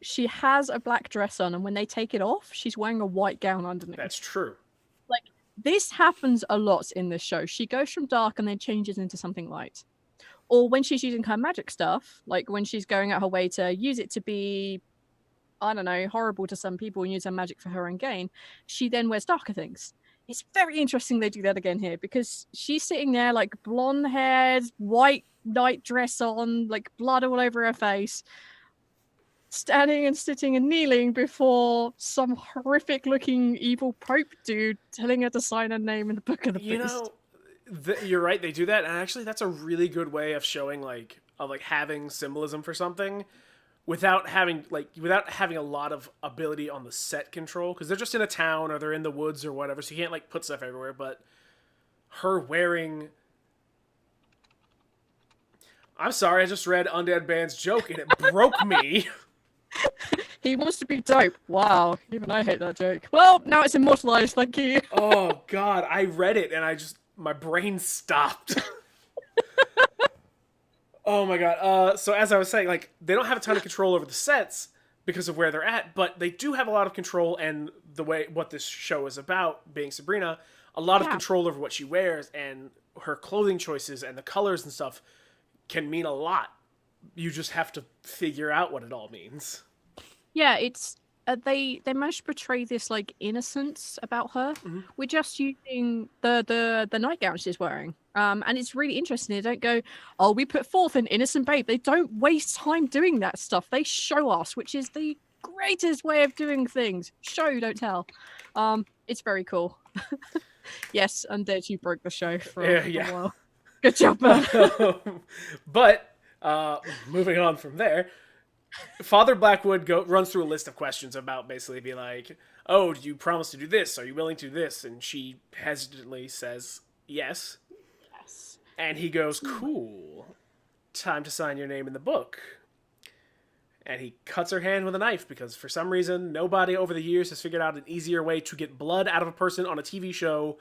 She has a black dress on, and when they take it off, she's wearing a white gown underneath. That's true. Like, this happens a lot in this show. She goes from dark and then changes into something light. Or when she's using her magic stuff, like when she's going out her way to use it to be, I don't know, horrible to some people and use her magic for her own gain, she then wears darker things. It's very interesting they do that again here, because she's sitting there like blonde haired, white night dress on, like blood all over her face, standing and sitting and kneeling before some horrific looking evil Pope dude telling her to sign her name in the Book of the Beast. You know, you're right, they do that, and actually that's a really good way of showing like having symbolism for something without having a lot of ability on the set control, because they're just in a town or they're in the woods or whatever, so you can't like put stuff everywhere. But her wearing... I'm sorry, I just read Undead Band's joke and it broke me. He wants to be dope. Wow, even I hate that joke. Well, now it's immortalized, thank you. Oh god, I read it and my brain stopped. Oh my god. So as I was saying, like, they don't have a ton of control over the sets because of where they're at, but they do have a lot of control, and the way what this show is about, being Sabrina, a lot of control over what she wears, and her clothing choices and the colors and stuff can mean a lot. You just have to figure out what it all means. Yeah, it's they managed to portray this like innocence about her. Mm-hmm. We're just using the nightgown she's wearing, and it's really interesting. They don't go, oh, we put forth an innocent babe. They don't waste time doing that stuff. They show us, which is the greatest way of doing things. Show, don't tell. It's very cool. Yes, Undead, you broke the show for a while. Good job, man. But moving on from there, Father Blackwood runs through a list of questions about basically be like, oh, do you promise to do this? Are you willing to do this? And she hesitantly says yes. Yes. And he goes, cool. Time to sign your name in the book. And he cuts her hand with a knife because for some reason nobody over the years has figured out an easier way to get blood out of a person on a TV show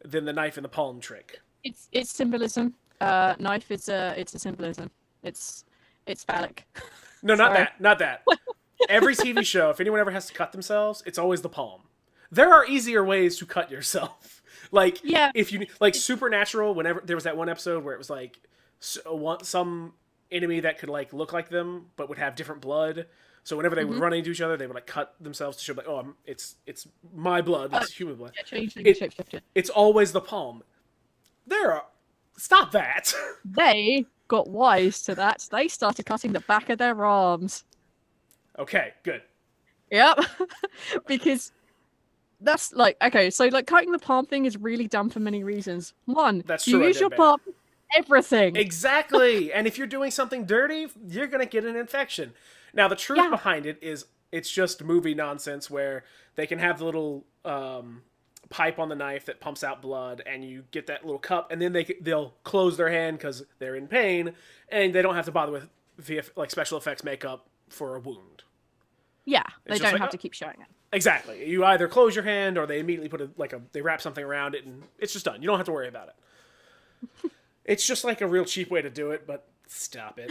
than the knife in the palm trick. It's symbolism. Knife. It's a symbolism. It's phallic. No, not that. Every TV show, if anyone ever has to cut themselves, it's always the palm. There are easier ways to cut yourself. Like, if you like Supernatural, whenever there was that one episode where it was like some enemy that could like look like them but would have different blood. So whenever they would run into each other, they would like cut themselves to show like, oh, it's my blood, it's human blood. It's always the palm. Stop that. They got wise to that. They started cutting the back of their arms. Okay, good. Yep. Because that's like, okay, so like cutting the palm thing is really dumb for many reasons. One, that's you true, use your palm for everything. Exactly. And if you're doing something dirty, you're going to get an infection. Now, the truth behind it is it's just movie nonsense where they can have the little pipe on the knife that pumps out blood, and you get that little cup, and then they'll close their hand because they're in pain, and they don't have to bother with like special effects makeup for a wound. Yeah, they don't have to keep showing it. Exactly. You either close your hand or they immediately put they wrap something around it, and it's just done. You don't have to worry about it. It's just like a real cheap way to do it, but stop it.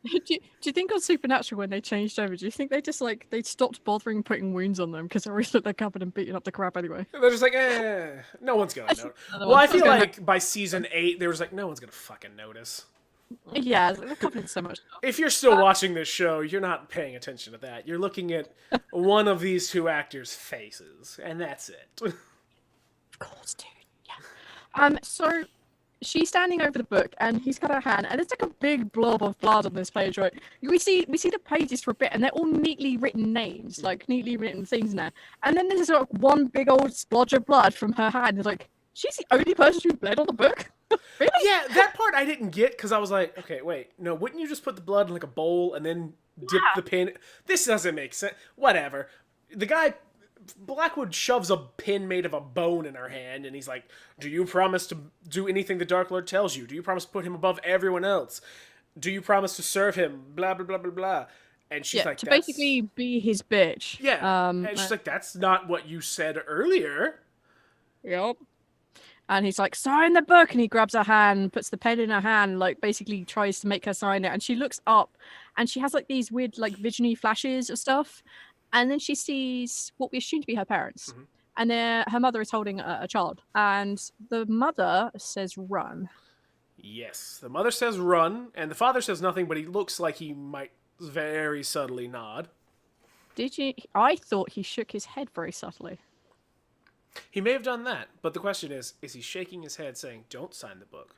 Do you think on Supernatural when they changed over, do you think they just like they stopped bothering putting wounds on them because they always looked like covered and beating up the crap anyway? They're just like, no one's gonna know. Well, I feel like by season 8, they was like, no one's gonna fucking notice. Yeah, they're covering so much stuff. If you're still watching this show, you're not paying attention to that. You're looking at one of these two actors' faces, and that's it. Of course, dude. Yeah. So she's standing over the book, and he's got her hand, and it's like a big blob of blood on this page, right? We see the pages for a bit, and they're all neatly written names, like neatly written things now. And then there's like one big old splodge of blood from her hand. It's like, she's the only person who bled on the book? Really? Yeah, that part I didn't get, because I was like, okay, wait, no, wouldn't you just put the blood in like a bowl and then dip the pin? This doesn't make sense. Whatever. The guy, Blackwood, shoves a pin made of a bone in her hand, and he's like, do you promise to do anything the Dark Lord tells you? Do you promise to put him above everyone else? Do you promise to serve him? Blah, blah, blah, blah, blah. And she's like, to basically be his bitch. Yeah. And she's like, that's not what you said earlier. Yep. And he's like, sign the book. And he grabs her hand, puts the pen in her hand, like basically tries to make her sign it. And she looks up and she has like these weird, like visionary flashes of stuff. And then she sees what we assume to be her parents. Mm-hmm. And her mother is holding a child. And the mother says, run. Yes. The mother says run. And the father says nothing, but he looks like he might very subtly nod. Did you? I thought he shook his head very subtly. He may have done that, but the question is he shaking his head saying, don't sign the book?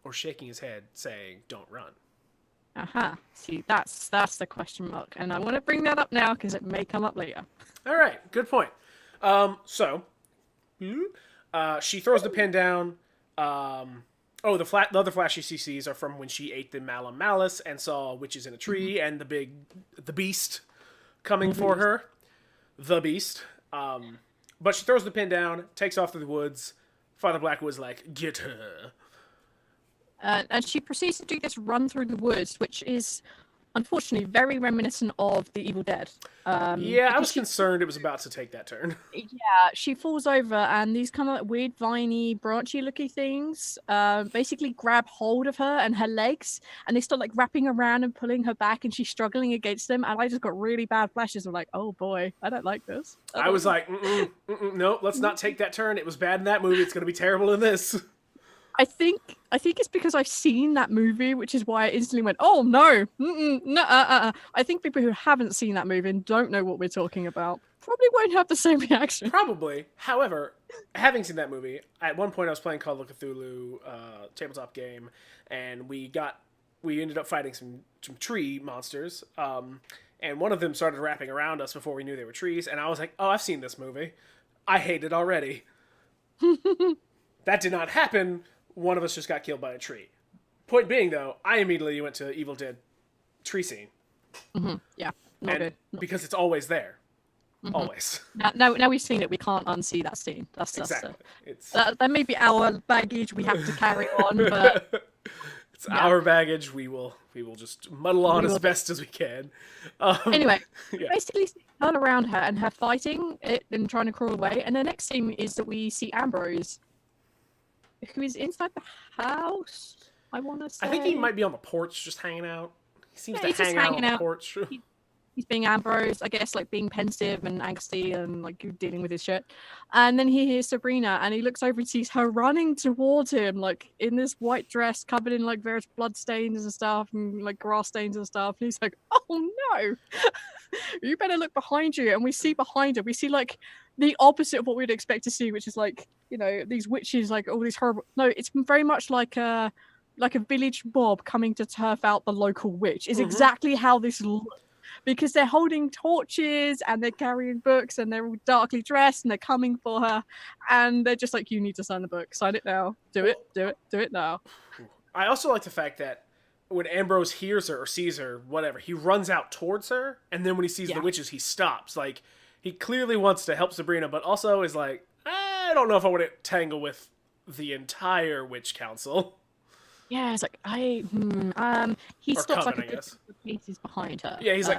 Or shaking his head saying, don't run? Aha. See, that's the question mark. And I want to bring that up now because it may come up later. All right. Good point. So, she throws the pen down. The other flashes she sees are from when she ate the Malum Malice and saw witches in a tree and the beast coming for her. The beast. But she throws the pin down, takes off through the woods. Father Blackwood's like, get her. And she proceeds to do this run through the woods, which is, unfortunately, very reminiscent of The Evil Dead. I was concerned it was about to take that turn. Yeah, she falls over, and these kind of like weird, viney, branchy-looking things basically grab hold of her and her legs, and they start like wrapping around and pulling her back, and she's struggling against them. And I just got really bad flashes of like, oh boy, I don't like this. I was like, no, let's not take that turn. It was bad in that movie. It's going to be terrible in this. I think it's because I've seen that movie, which is why I instantly went, "Oh no, no!" I think people who haven't seen that movie and don't know what we're talking about probably won't have the same reaction. Probably. However, having seen that movie, at one point I was playing Call of Cthulhu tabletop game, and we ended up fighting some tree monsters. And one of them started wrapping around us before we knew they were trees, and I was like, "Oh, I've seen this movie. I hate it already." That did not happen. One of us just got killed by a tree. Point being, though, I immediately went to Evil Dead tree scene. Mm-hmm. Yeah, not good. Because it's always there. Mm-hmm. Always. Now we've seen it, we can't unsee that scene. That's exactly. That may be our baggage we have to carry on, but it's our baggage. We will just muddle on as best as we can. Anyway, basically turn around her and her fighting it and trying to crawl away, and the next scene is that we see Ambrose, who is inside the house, I want to say. I think he might be on the porch just hanging out. He seems to hang out on the porch. He's being Ambrose, I guess, like being pensive and angsty and like dealing with his shit. And then he hears Sabrina and he looks over and sees her running towards him, like in this white dress covered in like various blood stains and stuff and like grass stains and stuff. And he's like, "Oh no, you better look behind you." And we see behind her, we see like the opposite of what we'd expect to see, which is like, you know, these witches, like all these horrible. No, it's very much like a village mob coming to turf out the local witch. Is exactly how this looks. Because they're holding torches and they're carrying books and they're all darkly dressed and they're coming for her and they're just like, "You need to sign the book. Sign it now. Do it now." I also like the fact that when Ambrose hears her or sees her, whatever, he runs out towards her, and then when he sees the witches, he stops. Like, he clearly wants to help Sabrina, but also is like, I don't know if I want to tangle with the entire witch council. Yeah, it's like he stops like a couple of paces behind her. Yeah, he's like,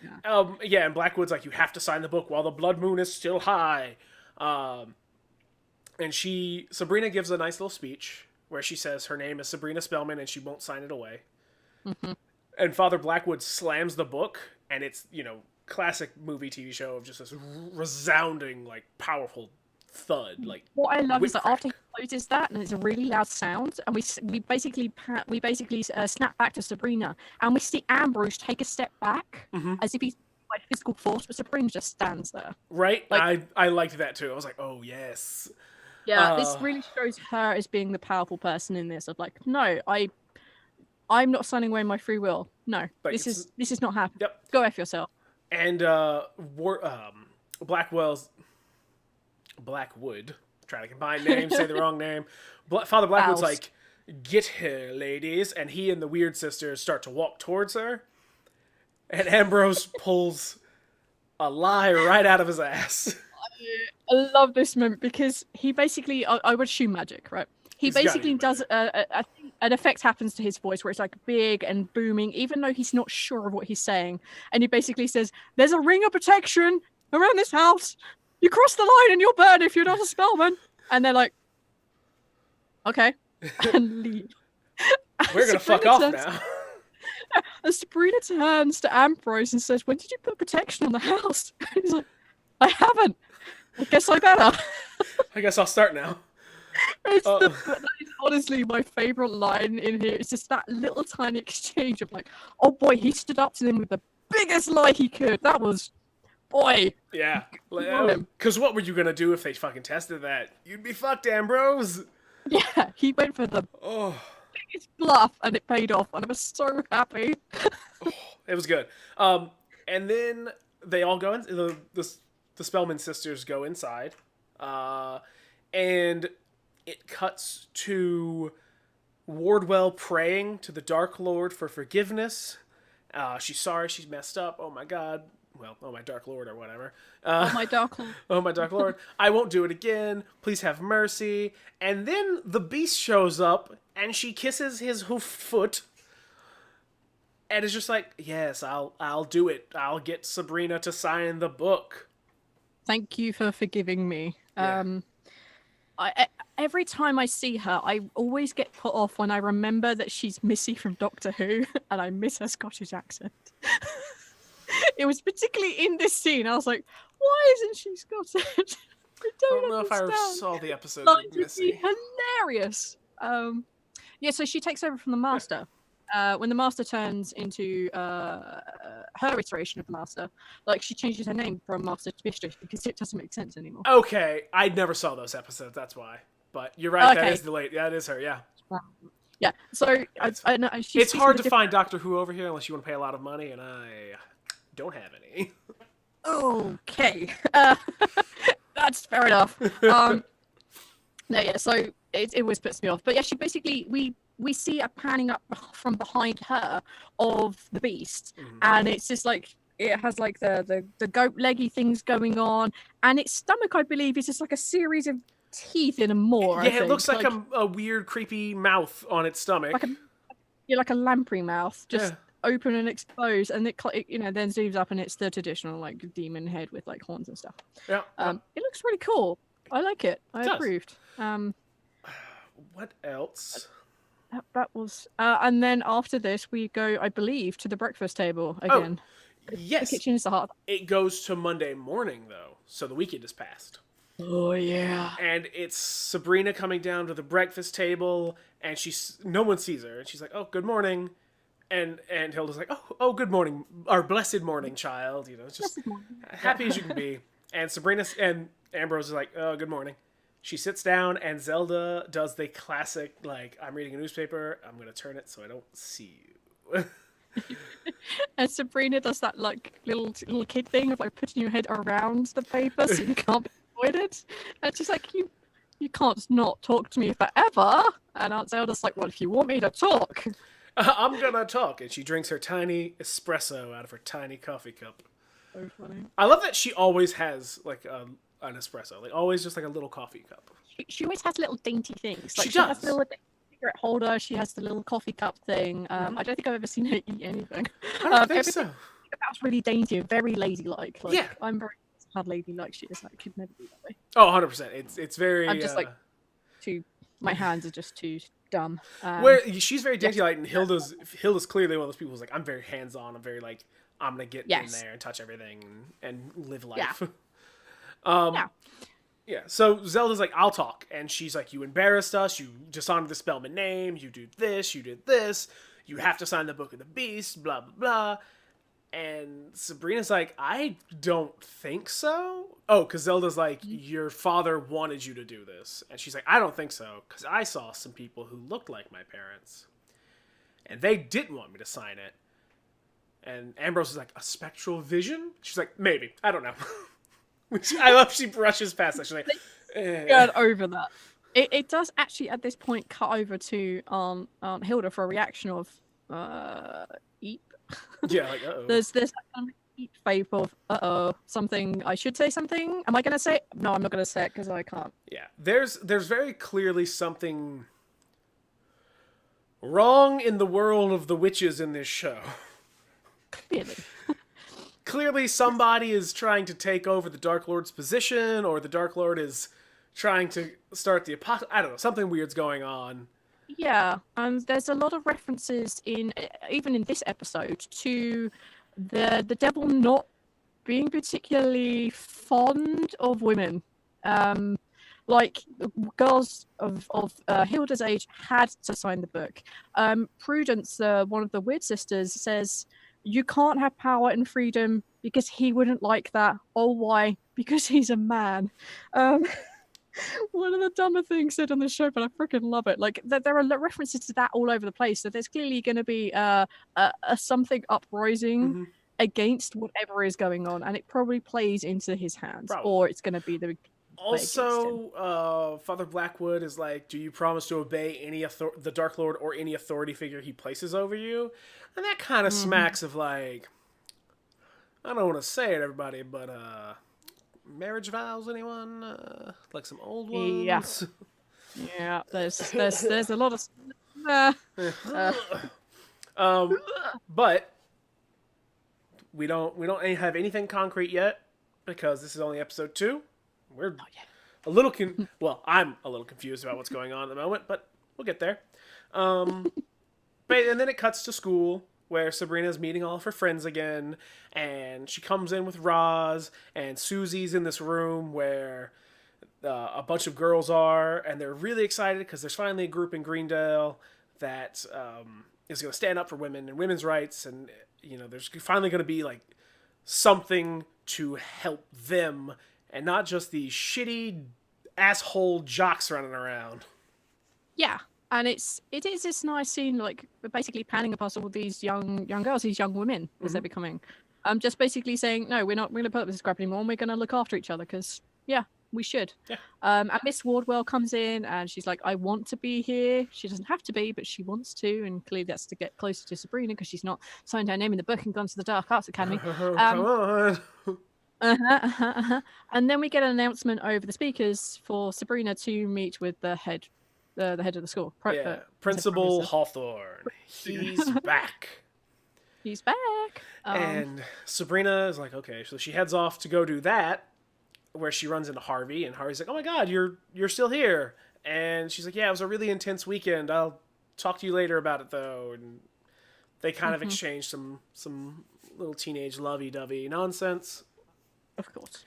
and Blackwood's like, "You have to sign the book while the blood moon is still high." And Sabrina gives a nice little speech where she says her name is Sabrina Spellman and she won't sign it away. Mm-hmm. And Father Blackwood slams the book, and it's, you know, classic movie TV show of just this resounding, like, powerful thud. Like, what I love is that after he closes that, and it's a really loud sound, and we basically snap back to Sabrina, and we see Ambrose take a step back as if he's by physical force, but Sabrina just stands there. Right? Like, I liked that too. I was like, "Oh yes." Yeah, this really shows her as being the powerful person in this. Of like, no, I'm not signing away my free will. No, like, this is not happening. Yep. Go F yourself. And Blackwood, trying to combine names, say the wrong name. Father Blackwood's like, "Get her, ladies," and he and the Weird Sisters start to walk towards her, and Ambrose pulls a lie right out of his ass. I love this moment because he basically, I would assume magic, right? He basically does an effect happens to his voice where it's like big and booming, even though he's not sure of what he's saying. And he basically says, "There's a ring of protection around this house. You cross the line and you'll burn if you're not a spellman." And they're like, "Okay," and leave. We're going to fuck off now. And Sabrina turns to Ambrose and says, "When did you put protection on the house?" And he's like, "I haven't. I guess I better." I guess I'll start now. That is honestly my favourite line in here. It's just that little tiny exchange of like, "Oh boy, he stood up to them with the biggest lie he could." That was... Boy. Yeah. Because what were you going to do if they fucking tested that? You'd be fucked, Ambrose. Yeah, he went for the biggest bluff and it paid off. And I was so happy. It was good. And then they all go in. The Spellman sisters go inside. And it cuts to Wardwell praying to the Dark Lord for forgiveness. She's sorry, she's messed up. Oh my god. Well, oh my Dark Lord or whatever. Oh my Dark Lord. Oh my Dark Lord. I won't do it again. Please have mercy. And then the beast shows up and she kisses his foot. And is just like, "Yes, I'll do it. I'll get Sabrina to sign the book. Thank you for forgiving me." Yeah. Every time I see her, I always get put off when I remember that she's Missy from Doctor Who, and I miss her Scottish accent. It was particularly in this scene. I was like, "Why isn't she Scottish?" I don't don't know if I understand. saw the episode Like, with it'd be Missy. hilarious. Yeah, so she takes over from the Master. When the Master turns into her iteration of the Master, like she changes her name from Master to Mistress because it doesn't make sense anymore. Okay, I never saw those episodes. That's why. But you're right. Okay. That is the late. Yeah, it is her. Yeah. Yeah. So I know it's hard to find Doctor Who over here unless you want to pay a lot of money, and I don't have any. Okay. That's fair enough. No, yeah. So it always puts me off. But yeah, she basically we see a panning up from behind her of the beast, and it's just like it has like the goat leggy things going on, and its stomach, I believe, is just like a series of teeth in a maw. Yeah, it looks like a weird, creepy mouth on its stomach. Like a lamprey mouth, just open and exposed, and it then zooms up, and it's the traditional like demon head with like horns and stuff. Yeah. It looks really cool. I like it. I approved. What else? That was, and then after this, we go, I believe, to the breakfast table again. Oh, yes. The kitchen is the heart. It goes to Monday morning though, so the weekend has passed. Oh yeah. And it's Sabrina coming down to the breakfast table, and no one sees her, and she's like, "Oh, good morning," and Hilda's like, "Oh, good morning, our blessed morning, child." You know, it's just happy as you can be. And Sabrina and Ambrose is like, "Oh, good morning." She sits down, and Zelda does the classic, like, I'm reading a newspaper, I'm gonna turn it so I don't see you. And Sabrina does that like little kid thing of like putting your head around the paper so you can't be avoided. And she's like, you can't not talk to me forever. And Aunt Zelda's like, well, if you want me to talk, I'm gonna talk. And she drinks her tiny espresso out of her tiny coffee cup. So funny. I love that she always has like an espresso, like always just like a little coffee cup. She always has little dainty things. Like, she does. Has little cigarette holder. She has the little coffee cup thing. I don't think I've ever seen her eat anything. I don't think so. That's really dainty, very ladylike. Like, yeah, I'm very how ladylike she is. I could never be that way. Oh, 100%. It's very. I'm just like my hands are just too dumb. Where she's very dainty, like, and Hilda's clearly one of those people who's like, I'm very hands on. I'm very like, I'm gonna get in there and touch everything and live life. Yeah. Yeah, so Zelda's like, I'll talk. And she's like, you embarrassed us, you dishonored the Spellman name, you did this, you have to sign the Book of the Beast, blah, blah, blah. And Sabrina's like, I don't think so. Oh, because Zelda's like, your father wanted you to do this. And she's like, I don't think so, because I saw some people who looked like my parents. And they didn't want me to sign it. And Ambrose is like, a spectral vision? She's like, maybe. I don't know. I love she brushes past that. She's like, get over that. It does actually at this point cut over to Hilda for a reaction of eep. Yeah, like uh-oh. There's this eep face of something. I should say something. Am I gonna say it? No, I'm not gonna say it because I can't. Yeah, there's very clearly something wrong in the world of the witches in this show. Clearly. Clearly somebody is trying to take over the Dark Lord's position, or the Dark Lord is trying to start the apocalypse. I don't know, something weird's going on. Yeah, there's a lot of references even in this episode to the devil not being particularly fond of women. Like girls of Hilda's age had to sign the book. Prudence, one of the Weird Sisters, says, you can't have power and freedom because he wouldn't like that. Oh, why? Because he's a man. One of the dumber things said on the show, but I freaking love it. Like, there are references to that all over the place. So there's clearly going to be a something uprising against whatever is going on, and it probably plays into his hands, or it's going to be the. Also, Father Blackwood is like, do you promise to obey the Dark Lord or any authority figure he places over you? And that kind of smacks of like, I don't want to say it, everybody, but marriage vows, anyone? Like some old ones? Yeah, there's a lot of. But we don't have anything concrete yet because this is only episode 2. We're a little I'm a little confused about what's going on at the moment, but we'll get there. And then it cuts to school where Sabrina's meeting all of her friends again, and she comes in with Roz, and Susie's in this room where a bunch of girls are, and they're really excited because there's finally a group in Greendale that is going to stand up for women and women's rights, and there's finally going to be like something to help them, and not just these shitty asshole jocks running around. Yeah, and it is this nice scene, like basically panning across all these young girls, these young women as they're becoming. Just basically saying, no, we're not going to put up with this crap anymore, and we're going to look after each other because, yeah, we should. Yeah. And Miss Wardwell comes in, and she's like, I want to be here. She doesn't have to be, but she wants to, and clearly that's to get closer to Sabrina because she's not signed her name in the book and gone to the Dark Arts Academy. Come on. And then we get an announcement over the speakers for Sabrina to meet with the head of the school. Principal Hawthorne. He's back. He's back. And Sabrina is like, okay, so she heads off to go do that, where she runs into Harvey, and Harvey's like, oh my god, you're still here. And she's like, yeah, it was a really intense weekend. I'll talk to you later about it, though. And they kind of exchange some little teenage lovey-dovey nonsense. Of course.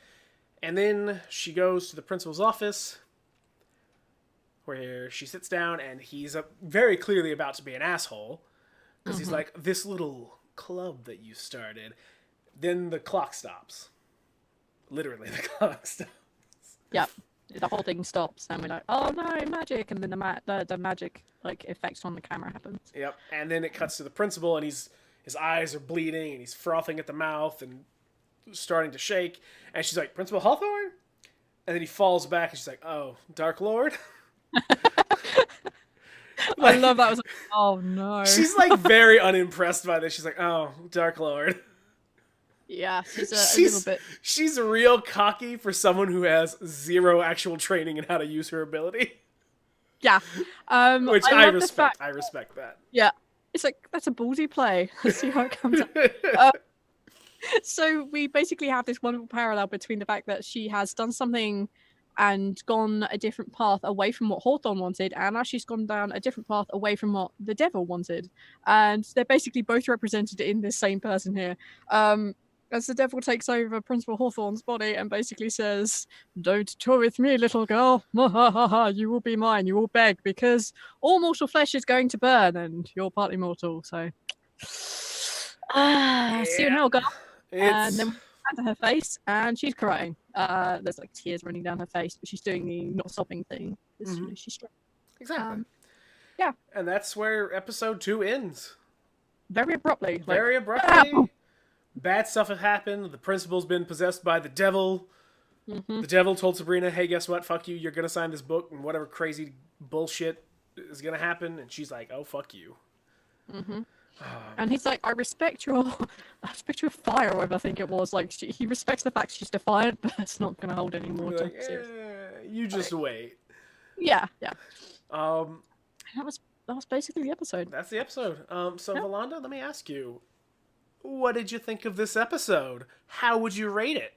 And then she goes to the principal's office, where she sits down, and he's very clearly about to be an asshole, because he's like, this little club that you started. Then the clock stops. Literally, the clock stops. Yep. The whole thing stops, and we're like, oh no, magic! And then the magic like effect on the camera happens. Yep. And then it cuts to the principal, and his eyes are bleeding, and he's frothing at the mouth, and starting to shake. And she's like, Principal Hawthorne? And then he falls back, and she's like, oh, Dark Lord? I love that. I was like, oh no. She's like very unimpressed by this. She's like, oh, Dark Lord. Yeah, she's a little bit. She's real cocky for someone who has zero actual training in how to use her ability. Yeah. Which I respect. I respect that. Yeah. It's like, that's a ballsy play. Let's see how it comes out. So we basically have this wonderful parallel between the fact that she has done something and gone a different path away from what Hawthorne wanted, and now she's gone down a different path away from what the devil wanted. And they're basically both represented in this same person here. As the devil takes over Principal Hawthorne's body and basically says, don't tour with me, little girl. You will be mine. You will beg, because all mortal flesh is going to burn, and you're partly mortal, so... See you in hell, girl. And then we hand to her face, and she's crying. There's like tears running down her face, but she's doing the not sobbing thing. She's strong. Exactly. Yeah. And that's where episode 2 ends. Very abruptly. Very abruptly. Bad stuff has happened. The principal's been possessed by the devil. The devil told Sabrina, hey, guess what? Fuck you. You're going to sign this book, and whatever crazy bullshit is going to happen. And she's like, oh, fuck you. And he's like, I respect your fire, whatever I think it was. Like, he respects the fact she's defiant, but it's not going to hold any more. Like, you just wait. Yeah. That was basically the episode. That's the episode. So, Valanda, let me ask you, what did you think of this episode? How would you rate it?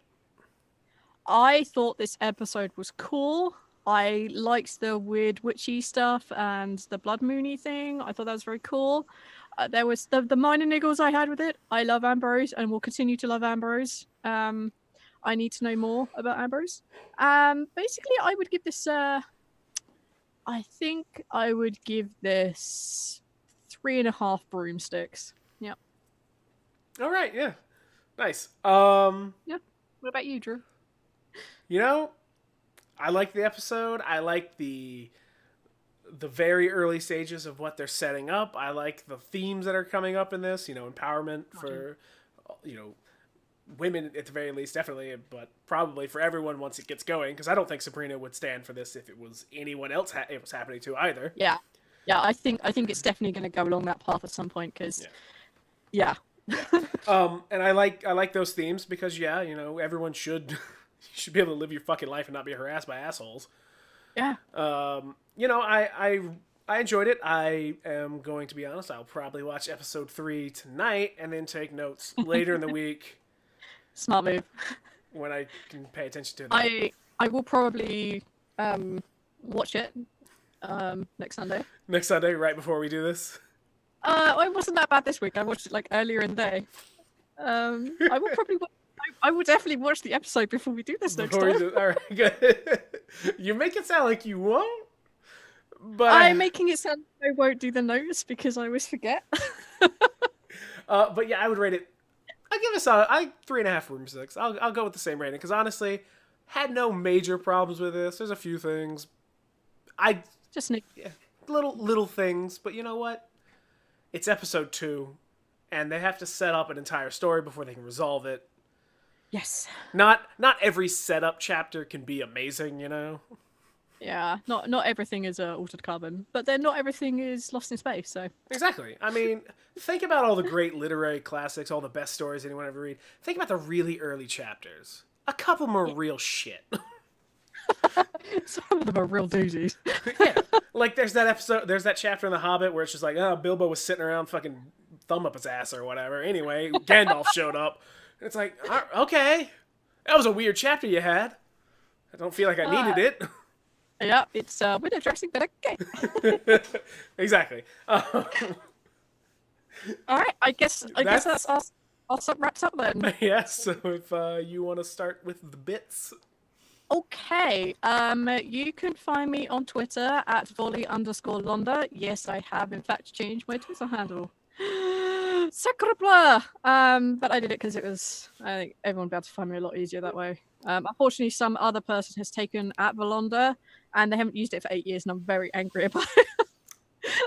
I thought this episode was cool. I liked the weird witchy stuff and the blood moony thing. I thought that was very cool. There was the minor niggles I had with it. I love Ambrose and will continue to love Ambrose. I need to know more about Ambrose. Basically, I would give this... I think I would give this 3.5 broomsticks. Yep. All right, yeah. Nice. Yeah. What about you, Drew? You know, I like the episode. I like the very early stages of what they're setting up. I like the themes that are coming up in this, empowerment for, women at the very least, definitely, but probably for everyone once it gets going, because I don't think Sabrina would stand for this if it was anyone else it was happening to either. Yeah, I think it's definitely going to go along that path at some point, because, yeah. And I like those themes because, everyone should be able to live your fucking life and not be harassed by assholes. Yeah. I enjoyed it. I am going to be honest. I'll probably watch episode 3 tonight and then take notes later in the week. Smart move. When I can pay attention to that. I will probably watch it next Sunday. Next Sunday, right before we do this? It wasn't that bad this week. I watched it like earlier in the day. I will definitely watch the episode before we do this next time. All right, good. You make it sound like you won't, but I'm making it sound like I won't do the notes because I always forget. But yeah, I would rate it. I give this a 3.5 room 6. I'll go with the same rating because honestly, had no major problems with this. There's a few things. Just yeah, little things, but you know what? It's episode 2, and they have to set up an entire story before they can resolve it. Yes. Not every setup chapter can be amazing, you know. Yeah, not everything is Altered Carbon, but then not everything is Lost in Space. So exactly. I mean, think about all the great literary classics, all the best stories anyone ever read. Think about the really early chapters. A couple more real shit. Some of them are real doozies. Yeah, like there's that chapter in The Hobbit where it's just like, oh, Bilbo was sitting around fucking thumb up his ass or whatever. Anyway, Gandalf showed up. And it's like, okay, that was a weird chapter you had. I don't feel like I needed it. Yeah, it's window dressing, but okay. Exactly. All right, I guess that's us. Also wraps up then. Yeah, so if you want to start with the bits. Okay, you can find me on Twitter at Volly_Londa. Yes, I have in fact changed my Twitter handle. Sacre bleu! But I did it because I think everyone would be able to find me a lot easier that way. Unfortunately, some other person has taken at Volonda, and they haven't used it for 8 years, and I'm very angry about it.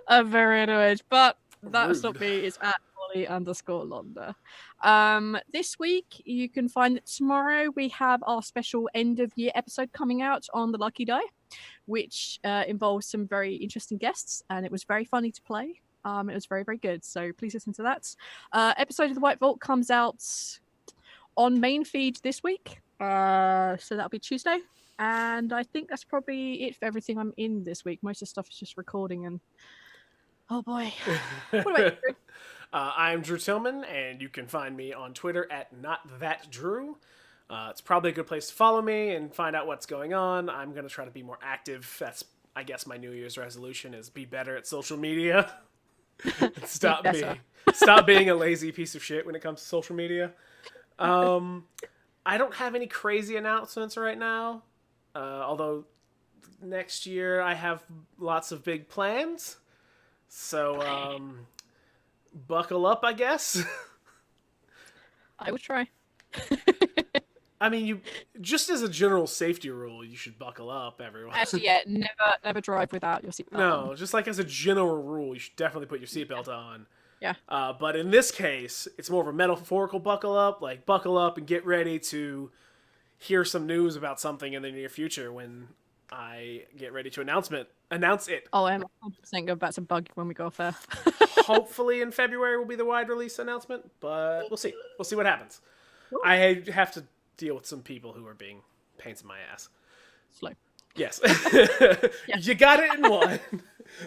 I'm very annoyed, but that's not me. It's at Volly_Londa. This week, you can find that tomorrow we have our special end of year episode coming out on the Lucky Die, which involves some very interesting guests, and it was very funny to play. It was very, very good. So please listen to that. Episode of the White Vault comes out on main feed this week. So that'll be Tuesday. And I think that's probably it for everything I'm in this week. Most of the stuff is just recording and oh boy. What about you, Drew? I'm Drew Tillman, and you can find me on Twitter at NotThatDrew. It's probably a good place to follow me and find out what's going on. I'm going to try to be more active. That's, I guess, my New Year's resolution is be better at social media. Stop being a lazy piece of shit when it comes to social media. I don't have any crazy announcements right now. Although next year I have lots of big plans. So, buckle up, I guess. I would try. I mean, you just as a general safety rule, you should buckle up, everyone. Actually, yeah, never drive without your seatbelt. No, just like as a general rule, you should definitely put your seatbelt on. Yeah. But in this case, it's more of a metaphorical buckle up. Like, buckle up and get ready to hear some news about something in the near future when I get ready to announce it. Oh, I'm 100% go back to bug when we go off there. Hopefully in February will be the wide release announcement, but we'll see. We'll see what happens. Ooh. I have to deal with some people who are being pains in my ass. Slow. Yes. You got it in one.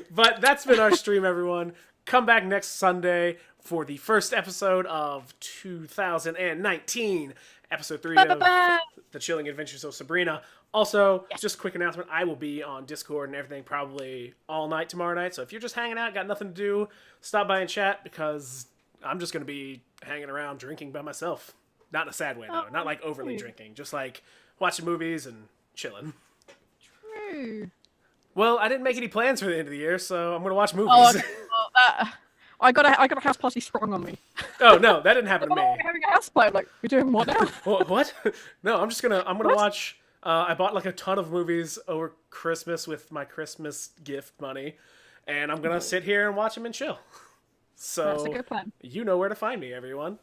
But that's been our stream, everyone. Come back next Sunday for the first episode of 2019, episode 3 of The Chilling Adventures of Sabrina. Also, just a quick announcement, I will be on Discord and everything probably all night tomorrow night, so if you're just hanging out, got nothing to do, stop by and chat, because I'm just going to be hanging around drinking by myself. Not in a sad way, though. Not like overly drinking. Just like watching movies and chilling. True. Well, I didn't make any plans for the end of the year, so I'm going to watch movies. Oh, okay. Well, I got a house party sprung on me. Oh, no, that didn't happen to me. We're having a house party. Like, we're doing what now? What? No, I'm gonna watch. I bought like a ton of movies over Christmas with my Christmas gift money, and I'm gonna sit here and watch them and chill. So that's a good plan. You know where to find me, everyone.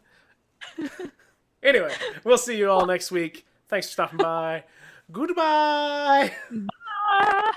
Anyway, we'll see you all next week. Thanks for stopping by. Goodbye. Bye.